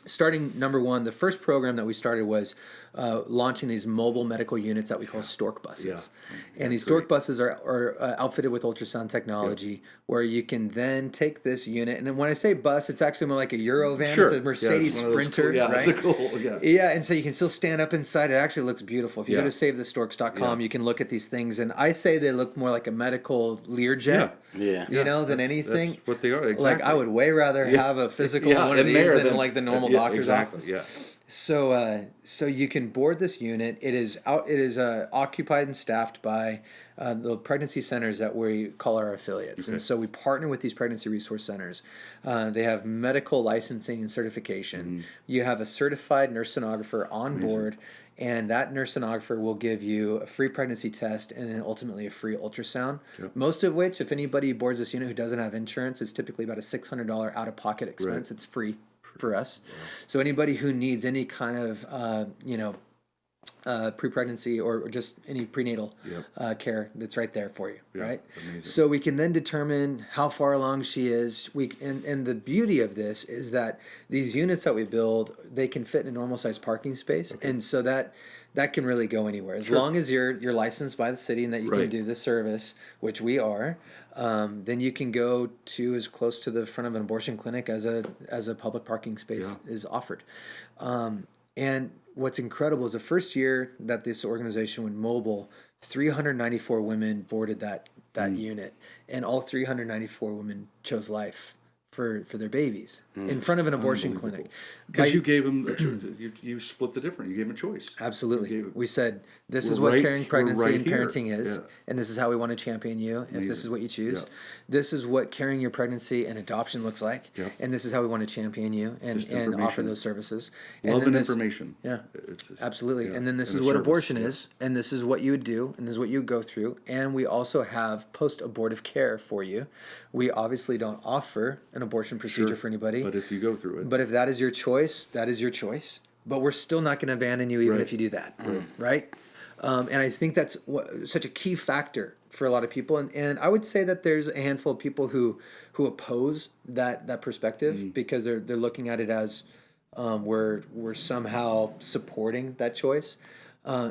[SPEAKER 2] starting number one, the first program that we started was launching these mobile medical units that we call stork buses. And these stork buses are outfitted with ultrasound technology where you can then take this unit. And then when I say bus, it's actually more like a Eurovan. It's a Mercedes Sprinter,
[SPEAKER 3] cool,
[SPEAKER 2] right?
[SPEAKER 3] It's a cool,
[SPEAKER 2] Yeah, and so you can still stand up inside. It actually looks beautiful. If you go to SaveTheStorks.com, you can look at these things. And I say they look more like a medical Learjet, than anything.
[SPEAKER 3] That's what they are, exactly.
[SPEAKER 2] Like, I would way rather have a physical one of these than like the normal doctor's office.
[SPEAKER 3] Yeah.
[SPEAKER 2] So you can board this unit. It is occupied and staffed by the pregnancy centers that we call our affiliates. And so we partner with these pregnancy resource centers. They have medical licensing and certification. You have a certified nurse sonographer on board, and that nurse sonographer will give you a free pregnancy test and then ultimately a free ultrasound. Most of which, if anybody boards this unit who doesn't have insurance, it's typically about a $600 out-of-pocket expense. It's free for us. So anybody who needs any kind of pre-pregnancy or just any prenatal care, that's right there for you, right? Amazing. So we can then determine how far along she is. And the beauty of this is that these units that we build, they can fit in a normal size parking space, and so that can really go anywhere as long as you're licensed by the city and that you can do the service, which we are. Then you can go to as close to the front of an abortion clinic as a public parking space is offered. And what's incredible is the first year that this organization went mobile, 394 women boarded that unit, and all 394 women chose life for their babies in front of an abortion clinic.
[SPEAKER 3] Because you gave them, you split the difference. You gave them a choice.
[SPEAKER 2] Absolutely. We said, this is what carrying pregnancy and parenting is, and this is how we want to champion you, if this is what you choose. This is what carrying your pregnancy and adoption looks like, and this is how we want to champion you and offer those services.
[SPEAKER 3] Love and information.
[SPEAKER 2] Yeah, absolutely. And then this is what abortion is, and this is what you would do, and this is what you would go through. And we also have post-abortive care for you. We obviously don't offer an abortion procedure for anybody.
[SPEAKER 3] But if you go through it.
[SPEAKER 2] But if that is your choice, that is your choice. But we're still not going to abandon you even if you do that, right? And I think that's such a key factor for a lot of people. And I would say that there's a handful of people who oppose that perspective because they're looking at it as we're somehow supporting that choice.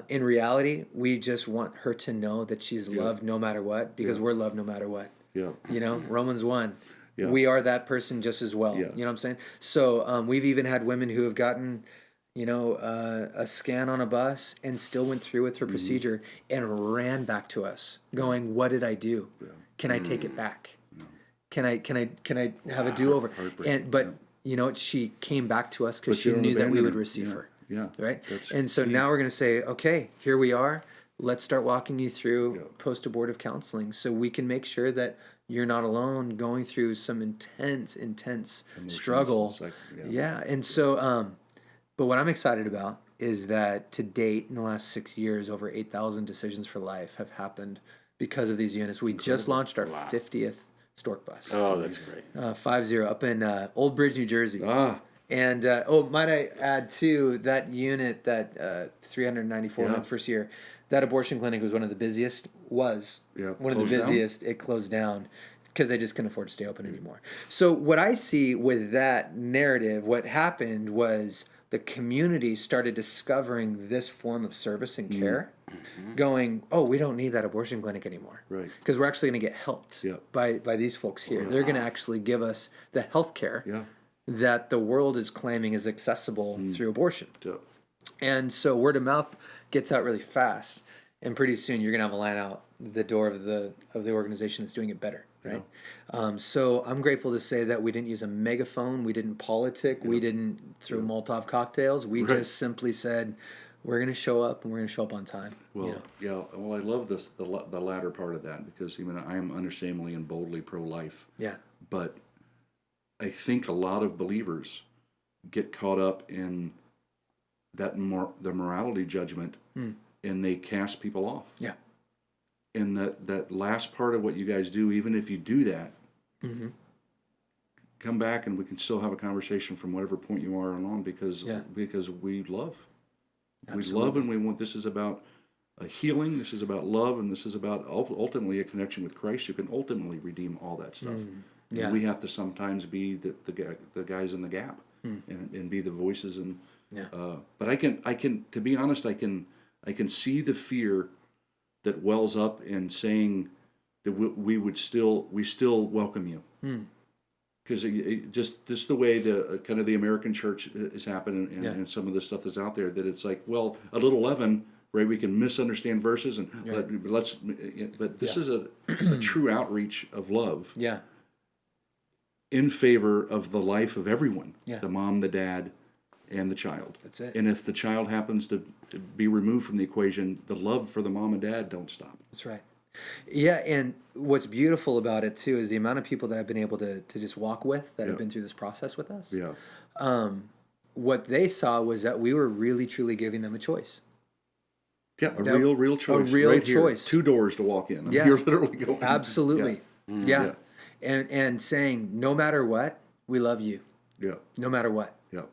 [SPEAKER 2] In reality, we just want her to know that she's loved no matter what, because we're loved no matter what. Yeah. You know, Romans 1. Yeah. We are that person just as well. Yeah. You know what I'm saying? So we've even had women who have gotten, a scan on a bus and still went through with her procedure and ran back to us going, what did I do? Yeah. Can I take it back? No. Can I have a do-over? But you know what? She came back to us because she knew that we would receive her. Yeah. Right? And so now we're going to say, okay, here we are. Let's start walking you through post-abortive counseling so we can make sure that you're not alone going through some intense struggle. And so, but what I'm excited about is that to date, in the last 6 years, over 8,000 decisions for life have happened because of these units. We just launched our 50th stork bus.
[SPEAKER 1] Oh, that's great.
[SPEAKER 2] 50 up in Old Bridge, New Jersey. And might I add too, that unit, that 394 in the first year, that abortion clinic was one of the busiest. It closed down because they just couldn't afford to stay open anymore. So what I see with that narrative, what happened was the community started discovering this form of service and care, going, oh, we don't need that abortion clinic anymore. Right. Because we're actually going to get helped by these folks here. They're going to actually give us the health care that the world is claiming is accessible through abortion. And so word of mouth gets out really fast. And pretty soon you're going to have a line out the door of the organization that's doing it better, right? So I'm grateful to say that we didn't use a megaphone, we didn't politic, we didn't throw Molotov cocktails. We just simply said, we're going to show up, and we're going to show up on time. Well,
[SPEAKER 3] Well, I love this the latter part of that, because I am understandably and boldly pro-life. Yeah. But I think a lot of believers get caught up in the morality judgment. And they cast people off. Yeah. And that last part of what you guys do, even if you do that, come back and we can still have a conversation from whatever point you are on, because we love. Absolutely. We love, and we want. This is about a healing. This is about love, and this is about ultimately a connection with Christ who can ultimately redeem all that stuff. And we have to sometimes be the guys in the gap. and be the voices. And
[SPEAKER 2] Yeah.
[SPEAKER 3] but I can to be honest, I can see the fear that wells up in saying that we still welcome you. Because just the way the kind of the American church is happening and some of the stuff that's out there, that it's like, well, a little leaven, right? We can misunderstand verses, and but this is a true outreach of love.
[SPEAKER 2] Yeah.
[SPEAKER 3] In favor of the life of everyone,
[SPEAKER 2] Yeah.
[SPEAKER 3] the mom, the dad, and the child.
[SPEAKER 2] That's it.
[SPEAKER 3] And if the child happens to be removed from the equation, the love for the mom and dad don't stop.
[SPEAKER 2] That's right. Yeah, and what's beautiful about it too is the amount of people that I've been able to just walk with that have been through this process with us.
[SPEAKER 3] Yeah.
[SPEAKER 2] What they saw was that we were really truly giving them a choice.
[SPEAKER 3] Yeah, real choice.
[SPEAKER 2] A real
[SPEAKER 3] right
[SPEAKER 2] choice.
[SPEAKER 3] Here. 2 doors to walk in.
[SPEAKER 2] Yeah.
[SPEAKER 3] You're literally going.
[SPEAKER 2] Absolutely.
[SPEAKER 3] Yeah.
[SPEAKER 2] And saying, no matter what, we love you.
[SPEAKER 3] Yeah.
[SPEAKER 2] No matter what.
[SPEAKER 3] Yeah.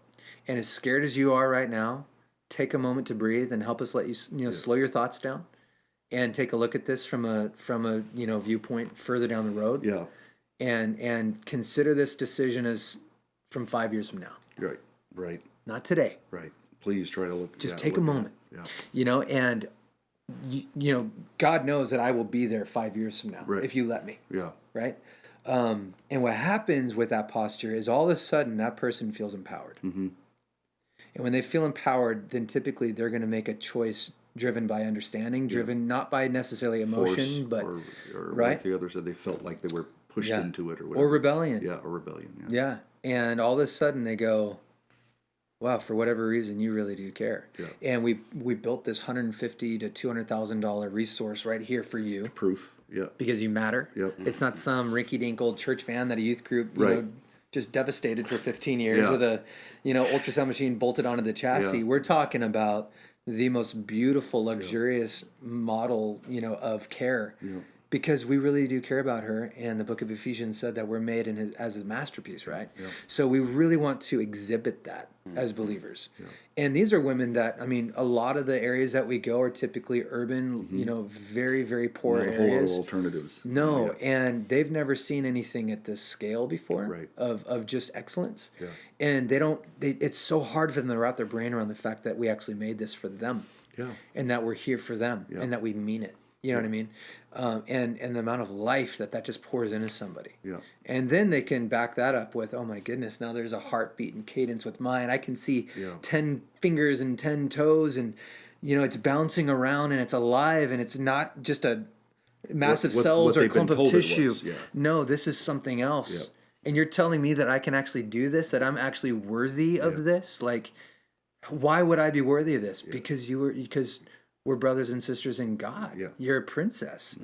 [SPEAKER 2] And as scared as you are right now, take a moment to breathe and help us let you slow your thoughts down and take a look at this from a viewpoint further down the road.
[SPEAKER 3] Yeah.
[SPEAKER 2] And consider this decision as from 5 years from now.
[SPEAKER 3] Right.
[SPEAKER 2] Not today.
[SPEAKER 3] Right. Please try to look.
[SPEAKER 2] Just take a moment.
[SPEAKER 3] Yeah.
[SPEAKER 2] And God knows that I will be there 5 years from now if you let me.
[SPEAKER 3] Yeah.
[SPEAKER 2] Right. And what happens with that posture is all of a sudden that person feels empowered.
[SPEAKER 3] Mm-hmm.
[SPEAKER 2] And when they feel empowered, then typically they're going to make a choice driven by understanding, driven not by necessarily emotion, but
[SPEAKER 3] or
[SPEAKER 2] right?
[SPEAKER 3] like the other said, they felt like they were pushed into it or whatever.
[SPEAKER 2] Or rebellion.
[SPEAKER 3] Yeah, or rebellion.
[SPEAKER 2] Yeah. And all of a sudden they go, wow, for whatever reason, you really do care.
[SPEAKER 3] Yeah.
[SPEAKER 2] And we built this $150,000 to $200,000 resource right here for you.
[SPEAKER 3] Proof. Yeah.
[SPEAKER 2] Because you matter.
[SPEAKER 3] Yep.
[SPEAKER 2] It's not some rinky-dink old church van that a youth group, you
[SPEAKER 3] Right.
[SPEAKER 2] know, just devastated for 15 years with a, ultrasound machine bolted onto the chassis.
[SPEAKER 3] Yeah.
[SPEAKER 2] We're talking about the most beautiful, luxurious model, of care.
[SPEAKER 3] Yeah.
[SPEAKER 2] Because we really do care about her, and the book of Ephesians said that we're made as a masterpiece, right?
[SPEAKER 3] Yeah.
[SPEAKER 2] So we really want to exhibit that as believers. Yeah. And these are women that, a lot of the areas that we go are typically urban, very, very poor
[SPEAKER 3] Not a
[SPEAKER 2] areas.
[SPEAKER 3] whole lot of alternatives.
[SPEAKER 2] No, and they've never seen anything at this scale before,
[SPEAKER 3] Right.
[SPEAKER 2] of just excellence.
[SPEAKER 3] Yeah.
[SPEAKER 2] And it's so hard for them to wrap their brain around the fact that we actually made this for them.
[SPEAKER 3] Yeah.
[SPEAKER 2] And that we're here for them, and that we mean it. You know what I mean? And the amount of life that just pours into somebody.
[SPEAKER 3] Yeah.
[SPEAKER 2] And then they can back that up with, oh my goodness, now there's a heartbeat and cadence with mine. I can see 10 fingers and 10 toes, and it's bouncing around and it's alive, and it's not just a massive cells or clump of tissue.
[SPEAKER 3] Yeah.
[SPEAKER 2] No, this is something else. Yeah. And you're telling me that I can actually do this, that I'm actually worthy of this? Like, why would I be worthy of this? Yeah. Because we're brothers and sisters in God. Yeah. You're a princess,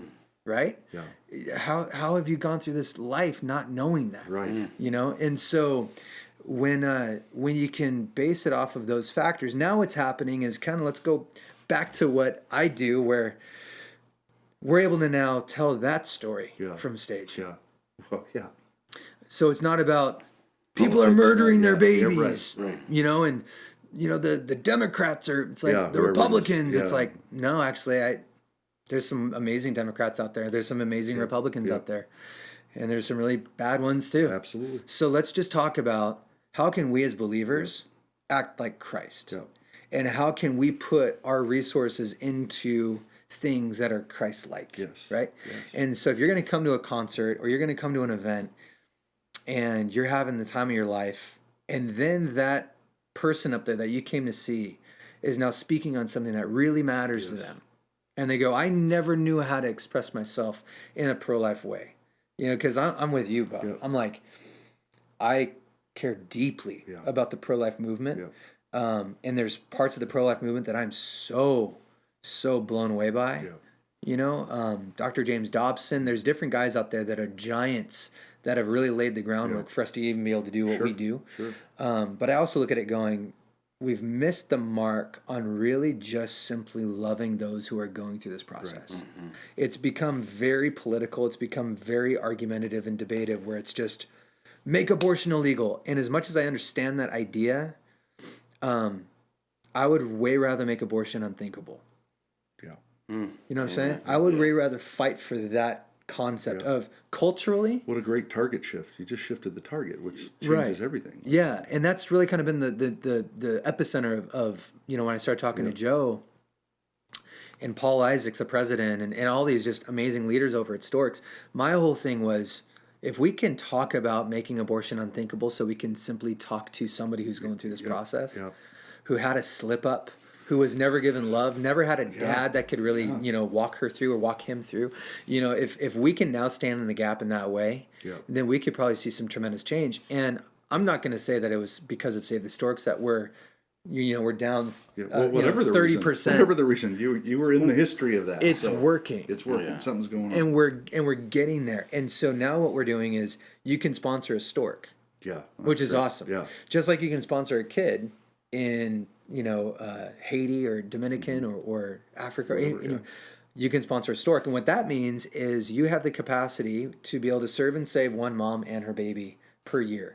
[SPEAKER 2] right? Yeah. How have you gone through this life not knowing that?
[SPEAKER 3] Right.
[SPEAKER 2] And so when you can base it off of those factors, now what's happening is kind of, let's go back to what I do, where we're able to now tell that story from stage.
[SPEAKER 3] Yeah. Well, yeah.
[SPEAKER 2] So it's not about people are murdering their babies,
[SPEAKER 3] right.
[SPEAKER 2] And the Democrats are, it's like the Republicans. It's like, no, actually, there's some amazing Democrats out there. There's some amazing Republicans out there. And there's some really bad ones too.
[SPEAKER 3] Absolutely.
[SPEAKER 2] So let's just talk about how can we as believers act like Christ? Yeah. And how can we put our resources into things that are Christ-like?
[SPEAKER 3] Yes.
[SPEAKER 2] Right?
[SPEAKER 3] Yes.
[SPEAKER 2] And so if you're going to come to a concert or you're going to come to an event and you're having the time of your life, and then that person up there that you came to see is now speaking on something that really matters to them, and they go, I never knew how to express myself in a pro-life way, because I'm with you, Bub. I'm like, I care deeply about the pro-life movement, and there's parts of the pro-life movement that I'm so blown away by. Dr. James Dobson, there's different guys out there that are giants that have really laid the groundwork for us to even be able to do what we do. Sure. But I also look at it going, we've missed the mark on really just simply loving those who are going through this process. Right. Mm-hmm. It's become very political. It's become very argumentative and debative, where it's just make abortion illegal. And as much as I understand that idea, I would way rather make abortion unthinkable.
[SPEAKER 3] Yeah.
[SPEAKER 2] You know what I'm saying? I would way rather fight for that concept of culturally.
[SPEAKER 3] What a great target shift. You just shifted the target, which changes
[SPEAKER 2] Right.
[SPEAKER 3] everything.
[SPEAKER 2] Yeah, and that's really kind of been the epicenter of when I started talking to Joe and Paul Isaacs, the president, and all these just amazing leaders over at Storks. My whole thing was, if we can talk about making abortion unthinkable so we can simply talk to somebody who's going through this process, who had a slip up, who was never given love, never had a dad that could really, walk her through or walk him through. If we can now stand in the gap in that way, then we could probably see some tremendous change. And I'm not going to say that it was because of Save the Storks that we're down,
[SPEAKER 3] whatever the
[SPEAKER 2] 30%.
[SPEAKER 3] Reason, whatever the reason, you were in the history of that.
[SPEAKER 2] It's working.
[SPEAKER 3] It's working. Yeah. Something's going on,
[SPEAKER 2] and we're getting there. And so now what we're doing is you can sponsor a stork, which is awesome. Yeah, just like you can sponsor a kid in Haiti or Dominican or Africa. You can sponsor a stork, and what that means is you have the capacity to be able to serve and save one mom and her baby per year.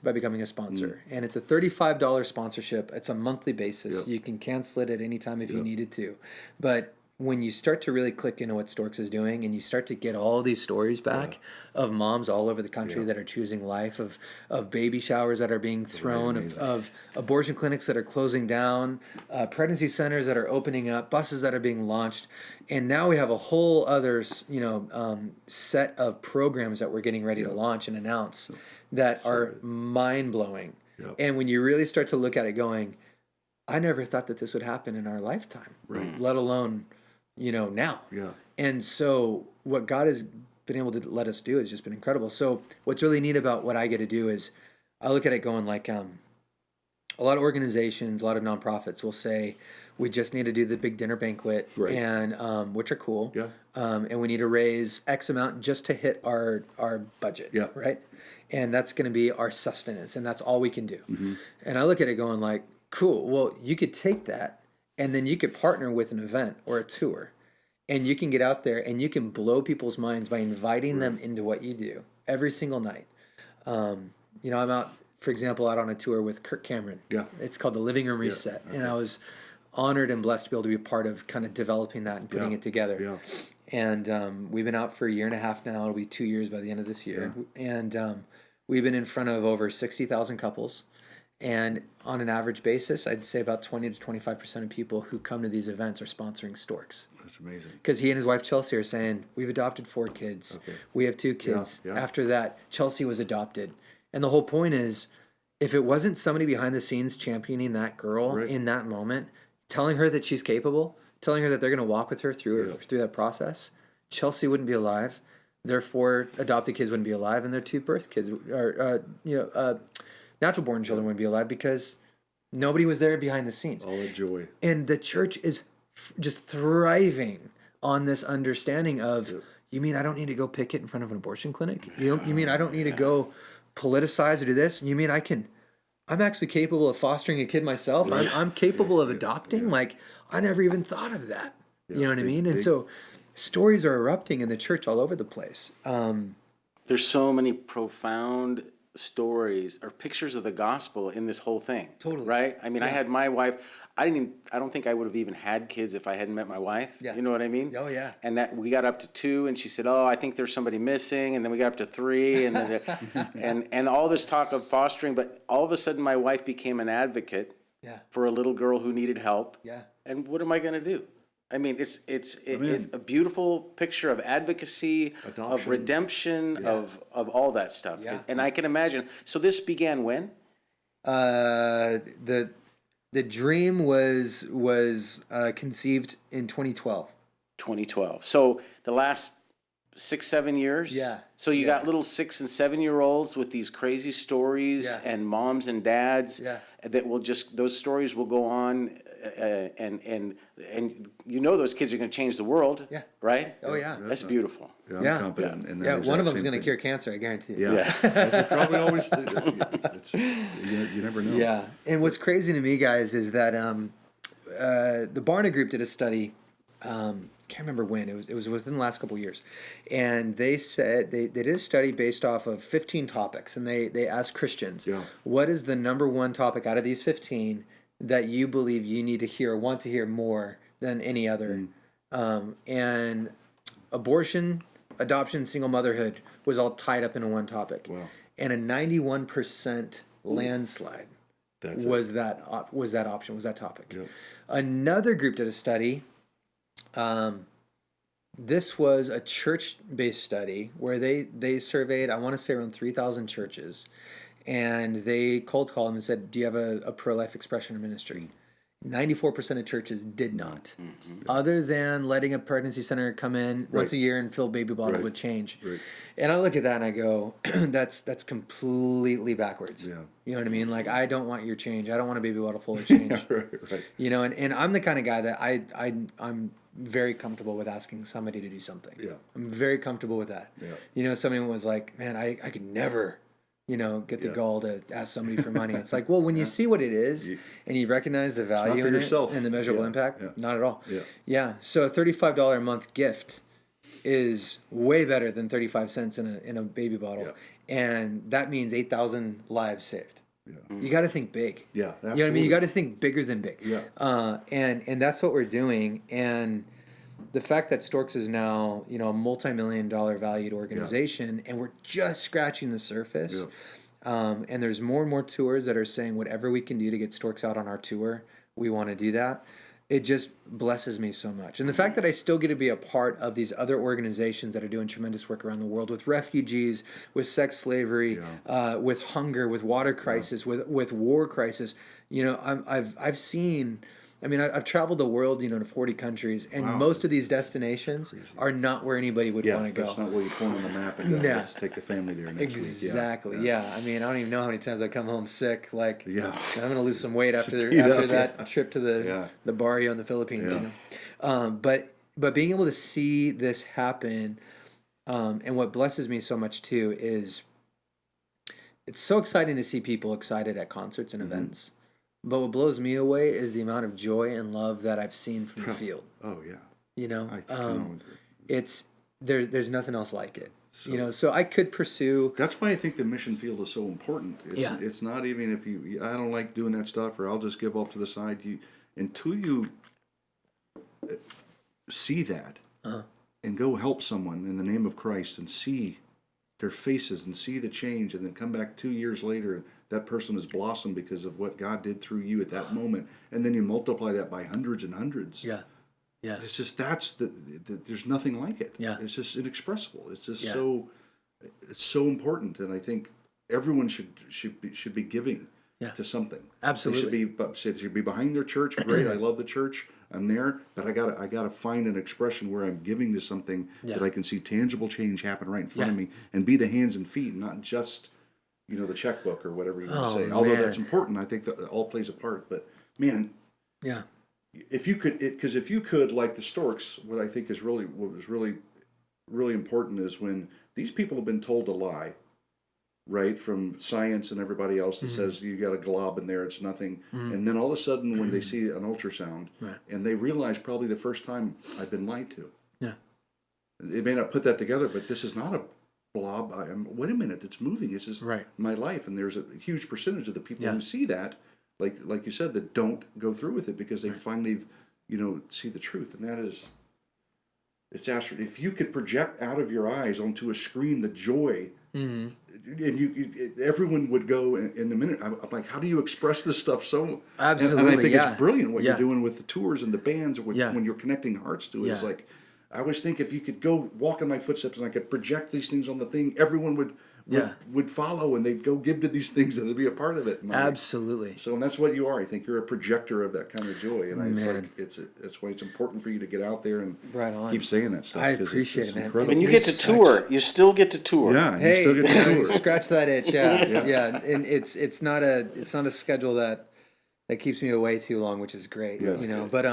[SPEAKER 2] By becoming a sponsor. And it's a $35 sponsorship. It's a monthly basis. You can cancel it at any time if you needed to. But when you start to really click into what Storks is doing and you start to get all these stories back of moms all over the country that are choosing life, of baby showers that are being thrown, of abortion clinics that are closing down, pregnancy centers that are opening up, buses that are being launched. And now we have a whole other set of programs that we're getting ready to launch and announce that are mind-blowing. And when you really start to look at it going, I never thought that this would happen in our lifetime, let alone, now. And so what God has been able to let us do has just been incredible. So what's really neat about what I get to do is I look at it going like, a lot of organizations, a lot of nonprofits will say, we just need to do the big dinner banquet, and which are cool. And we need to raise X amount just to hit our budget, right? And that's going to be our sustenance, and that's all we can do. And I look at it going like, cool, well, you could take that, and then you could partner with an event or a tour, and you can get out there, and you can blow people's minds by inviting them into what you do every single night. I'm out, for example, out on a tour with Kirk Cameron. It's called the Living Room Reset, and I was honored and blessed to be able to be a part of kind of developing that and putting it together. And we've been out for a year and a half now. It'll be 2 years by the end of this year. And we've been in front of over 60,000 couples. And on an average basis, I'd say about 20 to 25% of people who come to these events are sponsoring Storks.
[SPEAKER 3] That's amazing.
[SPEAKER 2] Because he and his wife Chelsea are saying, we've adopted 4 kids. We have 2 kids. After that, Chelsea was adopted. And the whole point is, if it wasn't somebody behind the scenes championing that girl in that moment, telling her that she's capable, telling her that they're going to walk with her through that process, Chelsea wouldn't be alive. Their 4 adopted kids wouldn't be alive, and their 2 birth kids, or natural born children, wouldn't be alive because nobody was there behind the scenes.
[SPEAKER 3] All the joy.
[SPEAKER 2] And the church is just thriving on this understanding of, you mean I don't need to go picket in front of an abortion clinic? You mean I don't need to go politicize or do this? You mean I'm actually capable of fostering a kid myself. I'm capable of adopting. Like, I never even thought of that. You know what I mean? And so stories are erupting in the church all over the place.
[SPEAKER 1] There's so many profound stories or pictures of the gospel in this whole thing.
[SPEAKER 2] Totally.
[SPEAKER 1] Right? I mean, I had my wife. I don't think I would have even had kids if I hadn't met my wife. You know what I mean?
[SPEAKER 2] Oh, yeah.
[SPEAKER 1] And that we got up to 2, and she said, "Oh, I think there's somebody missing." And then we got up to 3, and then and all this talk of fostering, but all of a sudden my wife became an advocate for a little girl who needed help. And what am I going to do? I mean, it's a beautiful picture of advocacy, adoption, of redemption, of all that stuff. And I can imagine. So this began when?
[SPEAKER 2] The dream was conceived in 2012.
[SPEAKER 1] 2012. So the last 6-7 years. So you got little 6 and 7-year-olds with these crazy stories, and moms and dads that will those stories will go on, and those kids are going to change the world. Right.
[SPEAKER 2] Oh yeah.
[SPEAKER 1] That's beautiful.
[SPEAKER 3] I'm confident in that.
[SPEAKER 2] One of them is going to cure cancer, I guarantee you.
[SPEAKER 3] That's probably always you never know.
[SPEAKER 2] And what's crazy to me, guys, is that the Barna Group did a study. Can't remember when it was within the last couple of years, and they said they did a study based off of 15 topics, and they asked Christians, what is the number one topic out of these 15 that you believe you need to hear or want to hear more than any other? And abortion adoption, single motherhood was all tied up into one topic.
[SPEAKER 3] Wow.
[SPEAKER 2] And a 91% landslide was that option, was that topic.
[SPEAKER 3] Yep.
[SPEAKER 2] Another group did a study. This was a church-based study where they surveyed, I want to say, around 3,000 churches, and they cold called them and said, do you have a pro-life expression or ministry? 94% of churches did not, other than letting a pregnancy center come in once a year and fill baby bottles with change. Right. And I look at that and I go, that's completely backwards. Yeah. You know what I mean? Like, I don't want your change. I don't want a baby bottle full of change. Right. You know, and I'm the kind of guy that I'm very comfortable with asking somebody to do something. Yeah. I'm very comfortable with that. Yeah. You know, somebody was like, man, I could never, you know, get the gall to ask somebody for money. It's like, well, when you see what it is and you recognize the value in yourself. It and the measurable impact, not at all. Yeah. So a $35 a month gift is way better than 35 cents in a baby bottle. Yeah. And that means 8,000 lives saved. Yeah. You got to think big. Yeah, absolutely. You know what I mean? You got to think bigger than big. Yeah. And that's what we're doing. And the fact that Storks is now, you know, a multi-million-dollar valued organization, and we're just scratching the surface. Yeah. And there's more and more tours that are saying whatever we can do to get Storks out on our tour, we want to do that. It just blesses me so much. And the fact that I still get to be a part of these other organizations that are doing tremendous work around the world with refugees, with sex slavery, with hunger, with water crisis, with war crisis. You know, I've seen, I mean, I've traveled the world, you know, to 40 countries, and most of these destinations are not where anybody would want to go.
[SPEAKER 3] That's not where you point on the map and go, let's take the family there next week.
[SPEAKER 2] Exactly, yeah. I mean, I don't even know how many times I come home sick. Like, I'm going to lose some weight after that trip to the barrio in the Philippines, you know. But being able to see this happen, and what blesses me so much, too, is it's so exciting to see people excited at concerts and events. But what blows me away is the amount of joy and love that I've seen from the field. Oh yeah, you know, it's there's nothing else like it. So, you know, so I could pursue.
[SPEAKER 3] That's why I think the mission field is so important. It's not even if you I don't like doing that stuff, or I'll just give off to the side. Until you see that and go help someone in the name of Christ and see their faces and see the change, and then come back 2 years later. That person has blossomed because of what God did through you at that moment, and then you multiply that by hundreds and hundreds. Yeah. It's just there's nothing like it. Yeah, it's just inexpressible. It's just it's so important, and I think everyone should be giving to something. Absolutely, they should be behind their church. Great, I love the church. I'm there, but I gotta find an expression where I'm giving to something that I can see tangible change happen right in front of me, and be the hands and feet, not just, you know, the checkbook or whatever you want to say. Although that's important, I think that all plays a part. But man, if you could, like the Storks, what I think is what was really important is when these people have been told a lie, right, from science and everybody else that says you got a glob in there, it's nothing, and then all of a sudden when they see an ultrasound and they realize probably the first time, I've been lied to. Yeah, they may not put that together, but this is not a blob. Wait a minute, it's moving. This is my life, and there's a huge percentage of the people who see that, like you said, that don't go through with it because they finally, you know, see the truth, and that is, it's astronomical. If you could project out of your eyes onto a screen the joy, and everyone would go in a minute. I'm like, how do you express this stuff so? Absolutely, and I think it's brilliant what you're doing with the tours and the bands, when you're connecting hearts to it. It's like, I always think if you could go walk in my footsteps and I could project these things on the thing, everyone would follow, and they'd go give to these things and they'd be a part of it. And absolutely. And that's what you are. I think you're a projector of that kind of joy, and that's why it's important for you to get out there and keep saying that stuff.
[SPEAKER 2] I appreciate it, man.
[SPEAKER 1] When you get to tour, you still get to tour.
[SPEAKER 3] Yeah, you still get to tour.
[SPEAKER 2] Scratch that itch. Yeah. And it's not a schedule that keeps me away too long, which is great. Yeah, you know, but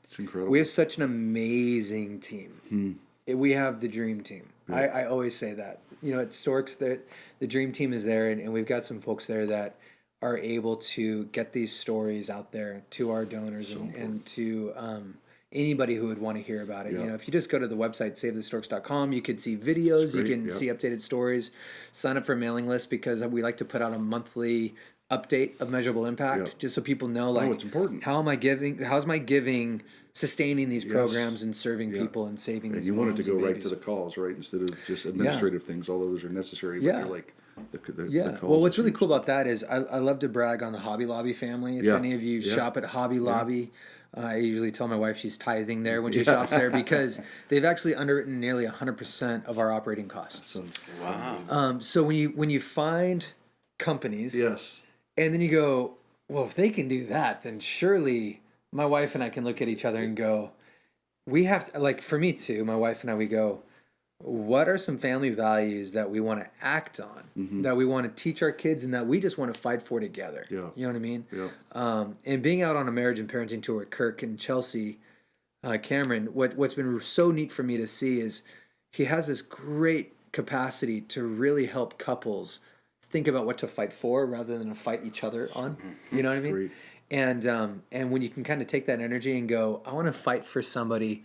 [SPEAKER 2] it's incredible. We have such an amazing team. We have the dream team. Yeah. I always say that. You know, at Storks, the dream team is there, and we've got some folks there that are able to get these stories out there to our donors and to anybody who would want to hear about it. Yeah. You know, if you just go to the website, savethestorks.com, you can see videos, you can see updated stories, sign up for a mailing list, because we like to put out a monthly update of measurable impact, just so people know, like,
[SPEAKER 3] it's important.
[SPEAKER 2] How's my giving sustaining these programs and serving people and saving these
[SPEAKER 3] you want it to go right
[SPEAKER 2] babies.
[SPEAKER 3] to the calls, right? Instead of just administrative things, although those are necessary, but you're like the calls.
[SPEAKER 2] Well, what's really cool about that is I love to brag on the Hobby Lobby family. If any of you shop at Hobby Lobby, I usually tell my wife she's tithing there when she shops there, because they've actually underwritten nearly 100% of our operating costs.
[SPEAKER 1] Wow.
[SPEAKER 2] So when you find companies, and then you go, well, if they can do that, then surely my wife and I can look at each other and go, we have to, like, for me too, my wife and I, we go, what are some family values that we want to act on, that we want to teach our kids, and that we just want to fight for together? You know what I mean? And being out on a marriage and parenting tour with Kirk and Chelsea, Cameron, what's been so neat for me to see is he has this great capacity to really help couples think about what to fight for rather than to fight each other on. You know what I mean? Great. And when you can kind of take that energy and go, I want to fight for somebody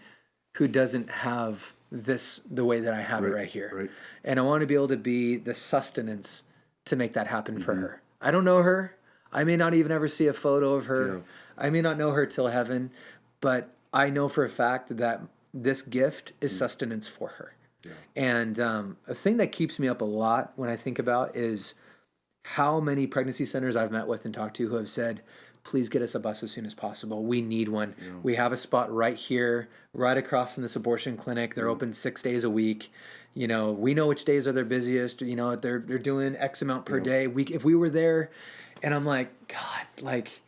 [SPEAKER 2] who doesn't have this the way that I have it right here. And I want to be able to be the sustenance to make that happen for her. I don't know her. I may not even ever see a photo of her. I may not know her till heaven, but I know for a fact that this gift is sustenance for her. And a thing that keeps me up a lot when I think about is how many pregnancy centers I've met with and talked to who have said, please get us a bus as soon as possible. We need one. We have a spot right here, right across from this abortion clinic. They're open 6 days a week. You know, we know which days are their busiest. You know, they're doing X amount per day. If we were there, and I'm like, God, like,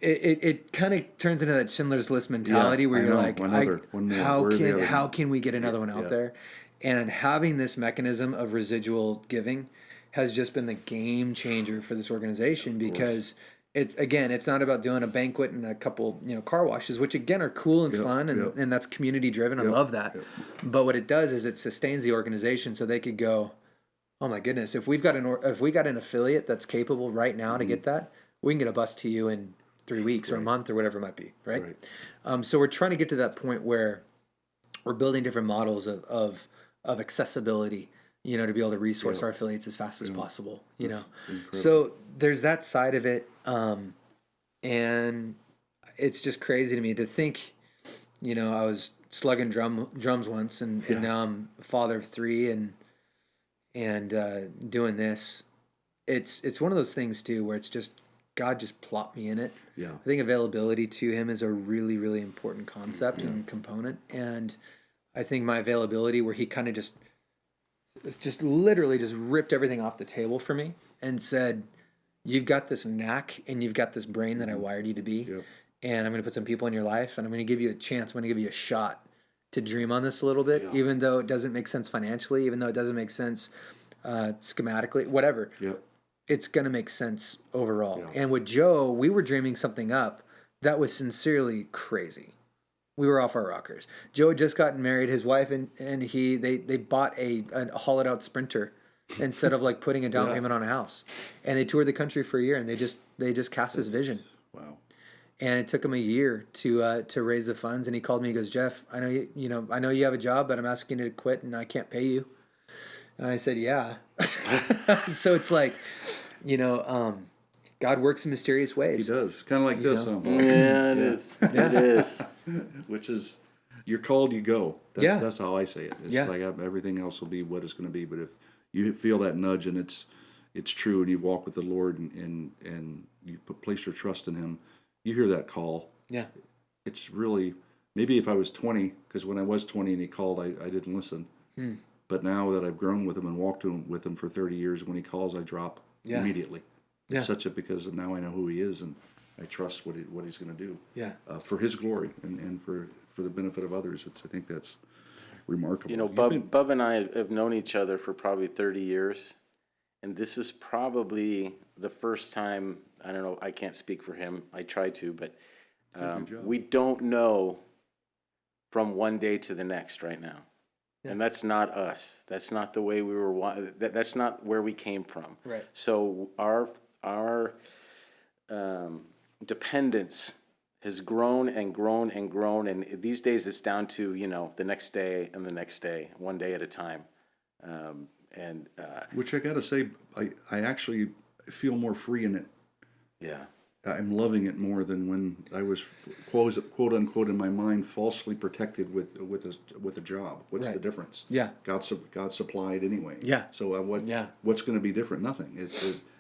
[SPEAKER 2] it kind of turns into that Schindler's List mentality where you're like, how can we get another one out there? And having this mechanism of residual giving has just been the game changer for this organization, because it's not about doing a banquet and a couple, car washes, which again are cool and fun, and that's community driven. I love that. But what it does is it sustains the organization so they could go, oh my goodness, if we got an affiliate that's capable right now to get that, we can get a bus to you in 3 weeks or a month or whatever it might be, right? So we're trying to get to that point where we're building different models of accessibility, to be able to resource our affiliates as fast as possible, So there's that side of it, and it's just crazy to me to think, I was slugging drums once, and now I'm a father of 3, and doing this. It's one of those things too where it's just God just plopped me in it. I think availability to Him is a really, really important concept and component, and I think my availability, where He kind of just literally just ripped everything off the table for me and said, you've got this knack and you've got this brain that I wired you to be, and I'm going to put some people in your life, and I'm going to give you a chance. I'm going to give you a shot to dream on this a little bit, even though it doesn't make sense financially, even though it doesn't make sense schematically, whatever. It's going to make sense overall. And with Joe, we were dreaming something up that was sincerely crazy. We were off our rockers. Joe had just gotten married. His wife and they bought a hollowed out Sprinter instead of like putting a down payment on a house. And they toured the country for a year, and they just cast this vision.
[SPEAKER 3] Wow.
[SPEAKER 2] And it took him a year to raise the funds. And he called me. He goes, Jeff, I know I know you have a job, but I'm asking you to quit, and I can't pay you. And I said, yeah. So it's like, God works in mysterious ways.
[SPEAKER 3] He does. Kind of like this, huh?
[SPEAKER 1] Yeah, it is. It is.
[SPEAKER 3] Which is, you're called, you go. That's how I say it. It's like everything else will be what it's going to be. But if you feel that nudge and it's true, and you've walked with the Lord and you placed your trust in Him, you hear that call. Yeah. It's really, maybe if I was 20, because when I was 20 and He called, I didn't listen. But now that I've grown with Him and walked with Him for 30 years, when He calls, I drop immediately. It's such because now I know who He is, and I trust what He's going to do. For His glory and for the benefit of others. I think that's remarkable.
[SPEAKER 1] Bub and I have known each other for probably 30 years, and this is probably the first time, I don't know, I can't speak for him. I try to, but we don't know from one day to the next right now. And that's not us. That's not the way we were. That's not where we came from. Right. So our dependence has grown and grown and grown, and these days it's down to the next day and the next day, one day at a time. Which I got to say, I actually
[SPEAKER 3] feel more free in it.
[SPEAKER 1] Yeah.
[SPEAKER 3] I'm loving it more than when I was quote unquote in my mind falsely protected with a job. What's the difference?
[SPEAKER 2] Yeah.
[SPEAKER 3] God supplied anyway.
[SPEAKER 2] Yeah.
[SPEAKER 3] So what's going to be different? Nothing.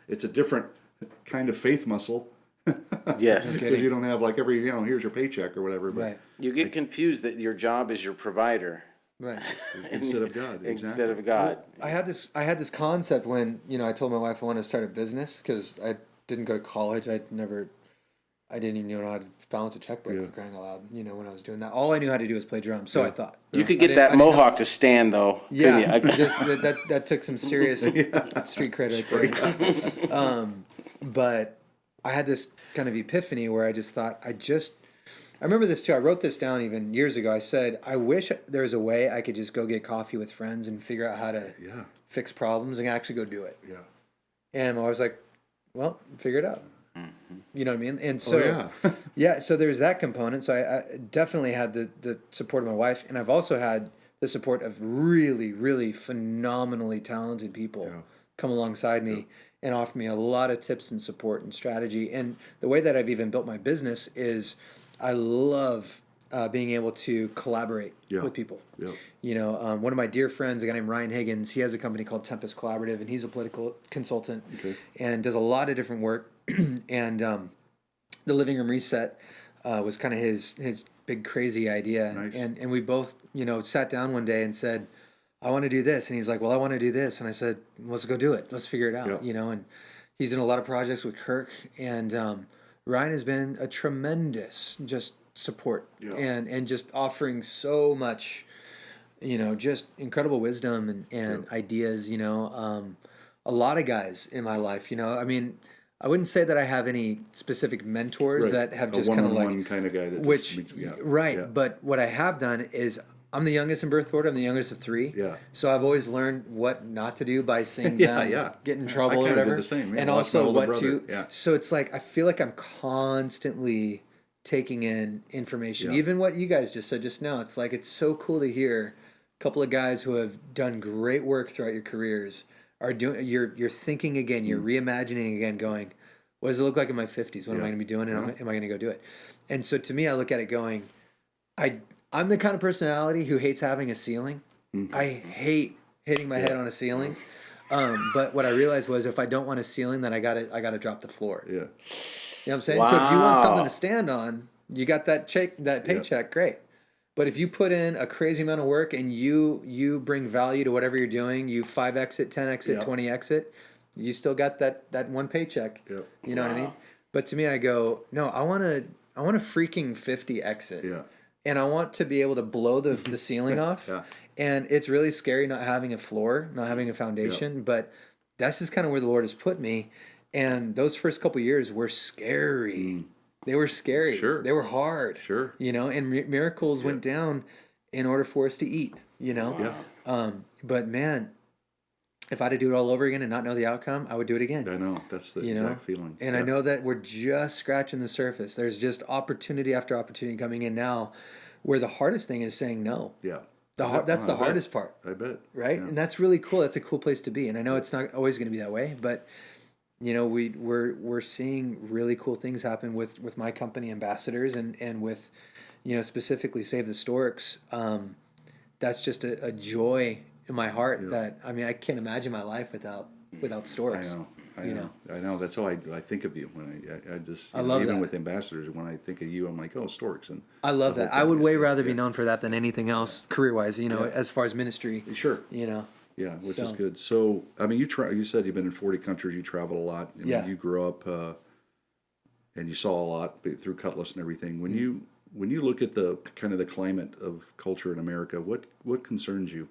[SPEAKER 3] It's a different kind of faith muscle.
[SPEAKER 1] Yes.
[SPEAKER 3] Because you don't have like every here's your paycheck or whatever. But
[SPEAKER 1] you get confused that your job is your provider.
[SPEAKER 2] Right.
[SPEAKER 3] Instead of God. Exactly.
[SPEAKER 1] Instead of God.
[SPEAKER 2] Well, I had this concept when I told my wife I wanted to start a business because I didn't go to college. I didn't even know how to balance a checkbook for crying out loud. When I was doing that, all I knew how to do was play drums. So I thought
[SPEAKER 1] you could get that mohawk to stand though.
[SPEAKER 2] Yeah, that took some serious street cred right there. But I had this kind of epiphany where I just thought I remember this too. I wrote this down even years ago. I said, I wish there was a way I could just go get coffee with friends and figure out how to fix problems and actually go do it. Yeah. And I was like, well, figure it out. Mm-hmm. You know what I mean? And so, so there's that component. So I definitely had the support of my wife. And I've also had the support of really, really phenomenally talented people come alongside me and offer me a lot of tips and support and strategy. And the way that I've even built my business is I love being able to collaborate with people. Yeah. One of my dear friends, a guy named Ryan Higgins, he has a company called Tempest Collaborative, and he's a political consultant and does a lot of different work. And the Living Room Reset was kind of his big crazy idea. Nice. And we both, sat down one day and said, I want to do this. And he's like, well, I want to do this. And I said, let's go do it. Let's figure it out, and he's in a lot of projects with Kirk. And Ryan has been a tremendous just support and just offering so much, just incredible wisdom and ideas, a lot of guys in my life, I mean, I wouldn't say that I have any specific mentors that have just kind of like
[SPEAKER 3] kind of guy that
[SPEAKER 2] but what I have done is I'm the youngest in birth order. I'm the youngest of 3. Yeah. So I've always learned what not to do by seeing them get in trouble or whatever. Did the same. And also what to. Yeah. So it's like I feel like I'm constantly taking in information. Even what you guys just said just now. It's like it's so cool to hear a couple of guys who have done great work throughout your careers are doing. You're thinking again. You're reimagining again. Going, what does it look like in my 50s? What am I going to be doing? And am I going to go do it? And so to me, I look at it going, I'm the kind of personality who hates having a ceiling. Mm-hmm. I hate hitting my head on a ceiling. But what I realized was if I don't want a ceiling, then I gotta drop the floor. Yeah. You know what I'm saying? Wow. So if you want something to stand on, you got that paycheck, great. But if you put in a crazy amount of work and you bring value to whatever you're doing, you 5x it, 10x it, 20x it, you still got that one paycheck. Yep. You know what I mean? But to me, I go, no, I want a freaking 50x it. Yeah. And I want to be able to blow the ceiling off. Yeah. And it's really scary not having a floor, not having a foundation. But that's just kind of where the Lord has put me. And those first couple of years were scary. They were scary. Sure. They were hard. Sure. And miracles went down in order for us to eat, Yeah. But man, if I had to do it all over again and not know the outcome, I would do it again. I know. That's the exact feeling. And I know that we're just scratching the surface. There's just opportunity after opportunity coming in now where the hardest thing is saying no. Yeah. That's the hardest part. I bet. Right? Yeah. And that's really cool. That's a cool place to be. And I know it's not always going to be that way, but we're seeing really cool things happen with my company ambassadors and with, specifically Save the Storks. That's just a joy in my heart that I can't imagine my life without storks. I know. That's how I think of you when I love even that. With ambassadors, when I think of you, I'm like, oh, storks, and I love that. I would way rather be known for that than anything else career wise. As far as ministry. Sure. Yeah, which is good. So I mean, you said you've been in 40 countries. You travel a lot. I mean, you grew up and you saw a lot through Kutless and everything. When you look at the kind of the climate of culture in America, what concerns you?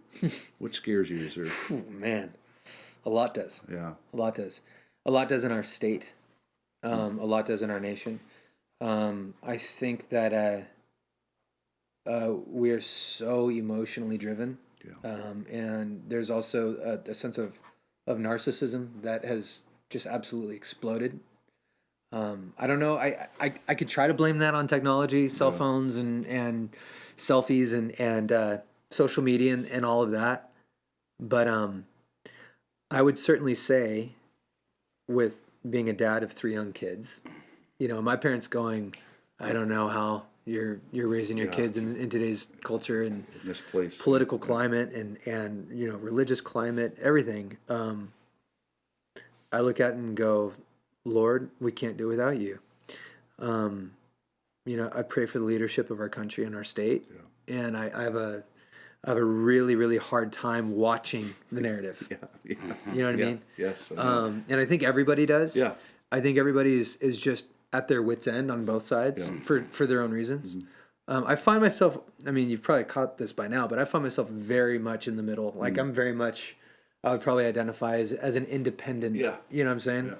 [SPEAKER 2] What scares you? Is there? Oh, man, a lot does. Yeah, a lot does. A lot does in our state. A lot does in our nation. I think that we are so emotionally driven, and there's also a sense of narcissism that has just absolutely exploded. I don't know. I could try to blame that on technology, cell phones and selfies and social media and all of that. But I would certainly say with being a dad of 3 young kids, my parents going, I don't know how you're raising your kids in today's culture and
[SPEAKER 3] this place,
[SPEAKER 2] political climate and religious climate, everything. I look at it and go, Lord, we can't do without you. I pray for the leadership of our country and our state, and I have a really, really hard time watching the narrative. You know what I mean?
[SPEAKER 3] Yes.
[SPEAKER 2] And I think everybody does.
[SPEAKER 3] Yeah.
[SPEAKER 2] I think everybody is just at their wits' end on both sides for their own reasons. I find myself, you've probably caught this by now, but I find myself very much in the middle. Like I'm very much, I would probably identify as an independent.
[SPEAKER 3] Yeah.
[SPEAKER 2] You know what I'm saying?
[SPEAKER 3] Yeah.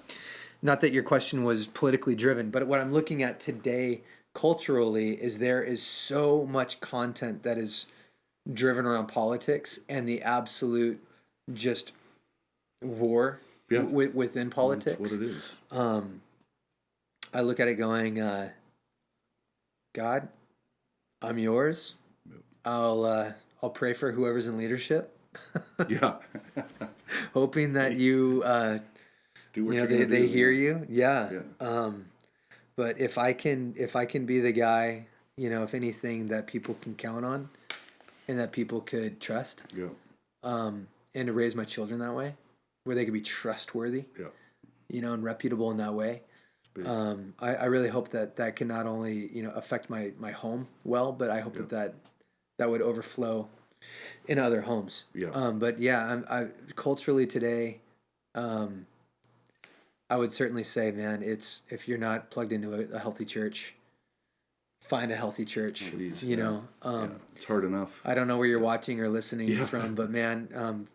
[SPEAKER 2] Not that your question was politically driven, but what I'm looking at today culturally is there is so much content that is driven around politics and the absolute just war within politics.
[SPEAKER 3] That's what it is.
[SPEAKER 2] I look at it going, God, I'm yours. I'll pray for whoever's in leadership.
[SPEAKER 3] Yeah.
[SPEAKER 2] Hoping that you
[SPEAKER 3] do what
[SPEAKER 2] they hear you. Yeah. But if I can be the guy, if anything that people can count on and that people could trust.
[SPEAKER 3] Yeah.
[SPEAKER 2] And to raise my children that way, where they could be trustworthy. Yeah. And reputable in that way. I really hope that can not only affect my home well, but I hope that would overflow in other homes. But I culturally today, I would certainly say, man, it's if you're not plugged into a healthy church, find a healthy church.
[SPEAKER 3] Please, it's hard enough.
[SPEAKER 2] I don't know where you're watching or listening from, but man,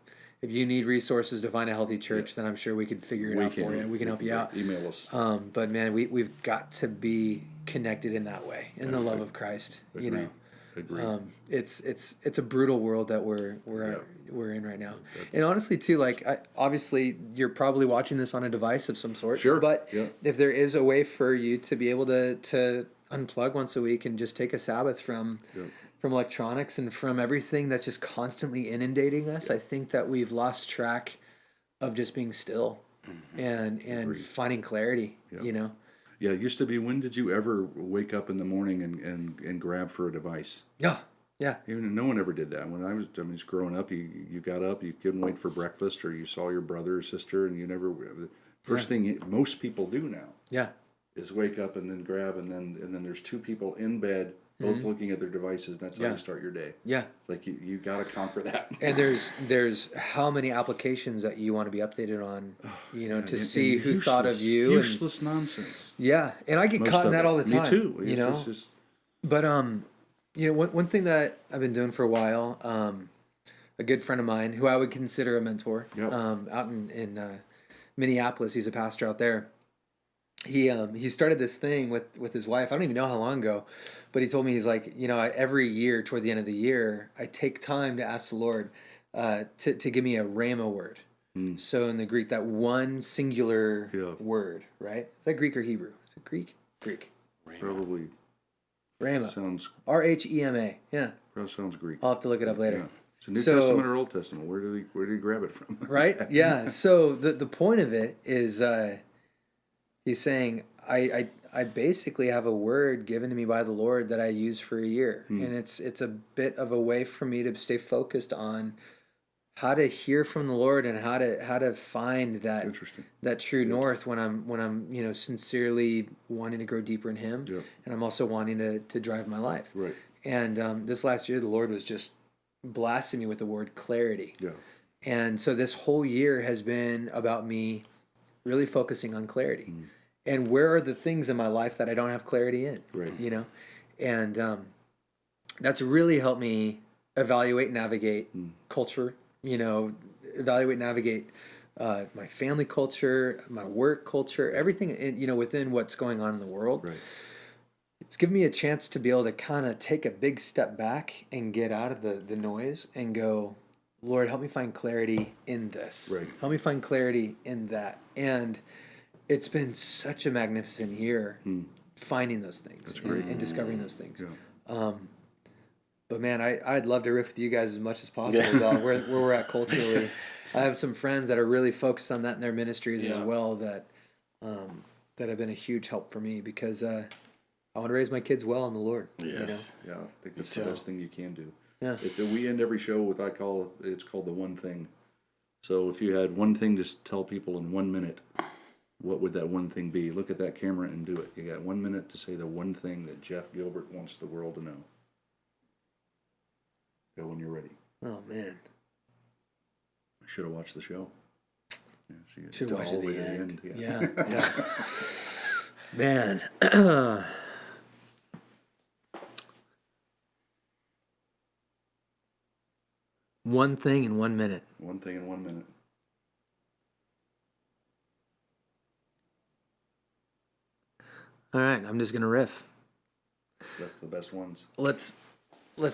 [SPEAKER 2] if you need resources to find a healthy church, then I'm sure we could figure it out for you. We can help you out.
[SPEAKER 3] Email us.
[SPEAKER 2] But man, we've got to be connected in that way, in the love of Christ.
[SPEAKER 3] Agree.
[SPEAKER 2] It's a brutal world that we're in right now. And honestly, too, obviously you're probably watching this on a device of some sort.
[SPEAKER 3] Sure.
[SPEAKER 2] But if there is a way for you to be able to unplug once a week and just take a Sabbath from electronics and from everything that's just constantly inundating us, I think that we've lost track of just being still and finding clarity,
[SPEAKER 3] Yeah, it used to be, when did you ever wake up in the morning and grab for a device?
[SPEAKER 2] Yeah.
[SPEAKER 3] No one ever did that. When I was just growing up, you got up, you couldn't wait for breakfast, or you saw your brother or sister, and you never. First thing most people do now. Is wake up and then grab, and then there's 2 people in bed, both looking at their devices, and that's how you start your day. Yeah. Like you got to conquer that.
[SPEAKER 2] And there's how many applications that you want to be updated on, to see who thought of you.
[SPEAKER 3] Useless nonsense.
[SPEAKER 2] Yeah. And I get caught in that all the time.
[SPEAKER 3] Me too.
[SPEAKER 2] It's just... But, one thing that I've been doing for a while, a good friend of mine who I would consider a mentor, out in Minneapolis, he's a pastor out there. He started this thing with his wife. I don't even know how long ago, but he told me, he's like, every year toward the end of the year, I take time to ask the Lord to give me a rhema word. So in the Greek, that one singular word, right? Is that Greek or Hebrew? Is it Greek? Greek.
[SPEAKER 3] Probably.
[SPEAKER 2] Rhema.
[SPEAKER 3] Sounds.
[SPEAKER 2] RHEMA. Yeah.
[SPEAKER 3] Probably sounds Greek.
[SPEAKER 2] I'll have to look it up later.
[SPEAKER 3] Yeah. It's a New Testament or Old Testament. Where did he grab it from?
[SPEAKER 2] Right? Yeah. So the point of it is, he's saying, I basically have a word given to me by the Lord that I use for a year. And it's a bit of a way for me to stay focused on how to hear from the Lord and how to find that true north when I'm sincerely wanting to grow deeper in Him, and I'm also wanting to drive my life.
[SPEAKER 3] Right.
[SPEAKER 2] And this last year, the Lord was just blasting me with the word clarity. Yeah. And so this whole year has been about me really focusing on clarity. And where are the things in my life that I don't have clarity in?
[SPEAKER 3] Right.
[SPEAKER 2] And that's really helped me evaluate, navigate culture. Evaluate, navigate my family culture, my work culture, everything, within what's going on in the world.
[SPEAKER 3] Right.
[SPEAKER 2] It's given me a chance to be able to kind of take a big step back and get out of the noise and go, Lord, help me find clarity in this.
[SPEAKER 3] Right.
[SPEAKER 2] Help me find clarity in that. And it's been such a magnificent year finding those things and discovering those things. Yeah. But man, I'd love to riff with you guys as much as possible about where we're at culturally. I have some friends that are really focused on that in their ministries as well that have been a huge help for me because I want to raise my kids well in the Lord.
[SPEAKER 3] Yes. Yeah. I think that's the best thing you can do.
[SPEAKER 2] Yeah.
[SPEAKER 3] We end every show with it's called the one thing. So if you had one thing to tell people in 1 minute, what would that one thing be? Look at that camera and do it. You got 1 minute to say the one thing that Jeff Gilbert wants the world to know. Go when you're ready.
[SPEAKER 2] Oh, man.
[SPEAKER 3] I should have watched the show. Yeah,
[SPEAKER 2] should watch
[SPEAKER 3] all the way
[SPEAKER 2] to
[SPEAKER 3] to the end.
[SPEAKER 2] Yeah. Man. One thing in 1 minute.
[SPEAKER 3] One thing in 1 minute.
[SPEAKER 2] All right, I'm just gonna riff.
[SPEAKER 3] That's the best ones.
[SPEAKER 2] Let's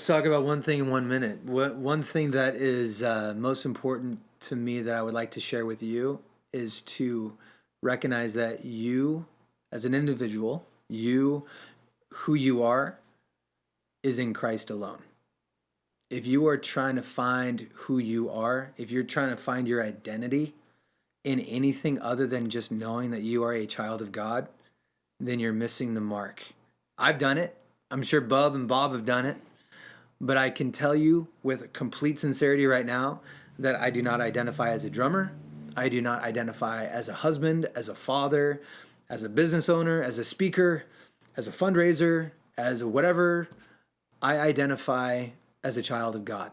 [SPEAKER 2] talk about one thing in 1 minute. One thing that is most important to me that I would like to share with you is to recognize that you, as an individual, who you are, is in Christ alone. If you are trying to find who you are, if you're trying to find your identity in anything other than just knowing that you are a child of God, then you're missing the mark. I've done it. I'm sure Bub and Bob have done it. But I can tell you with complete sincerity right now that I do not identify as a drummer. I do not identify as a husband, as a father, as a business owner, as a speaker, as a fundraiser, as a whatever. I identify as a child of God.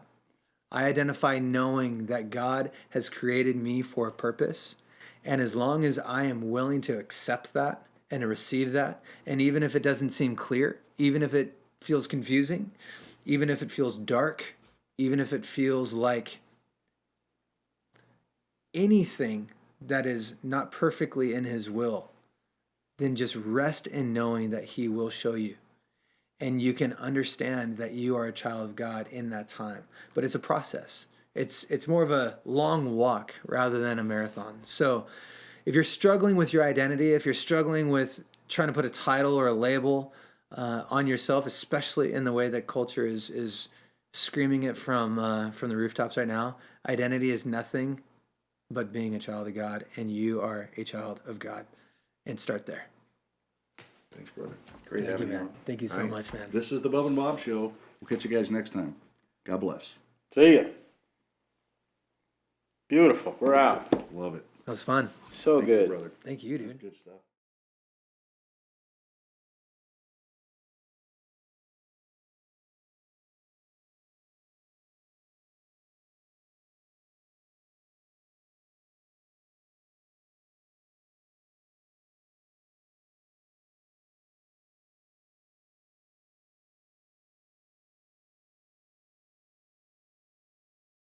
[SPEAKER 2] I identify knowing that God has created me for a purpose. And as long as I am willing to accept that and to receive that, and even if it doesn't seem clear, even if it feels confusing, even if it feels dark, even if it feels like anything that is not perfectly in His will, then just rest in knowing that He will show you. And you can understand that you are a child of God in that time. But it's a process. It's more of a long walk rather than a marathon. So if you're struggling with your identity, if you're struggling with trying to put a title or a label on yourself, especially in the way that culture is screaming it from the rooftops right now, identity is nothing but being a child of God, and you are a child of God. And start there.
[SPEAKER 3] Thanks, brother. Great having you on.
[SPEAKER 2] Thank you so much, man.
[SPEAKER 3] This is the Bub and Bob Show. We'll catch you guys next time. God bless.
[SPEAKER 1] See ya. Beautiful. We're out.
[SPEAKER 3] Love it.
[SPEAKER 2] That was fun.
[SPEAKER 1] So
[SPEAKER 3] Thank you,
[SPEAKER 1] good.
[SPEAKER 3] brother.
[SPEAKER 2] Thank you, dude.
[SPEAKER 3] Good stuff.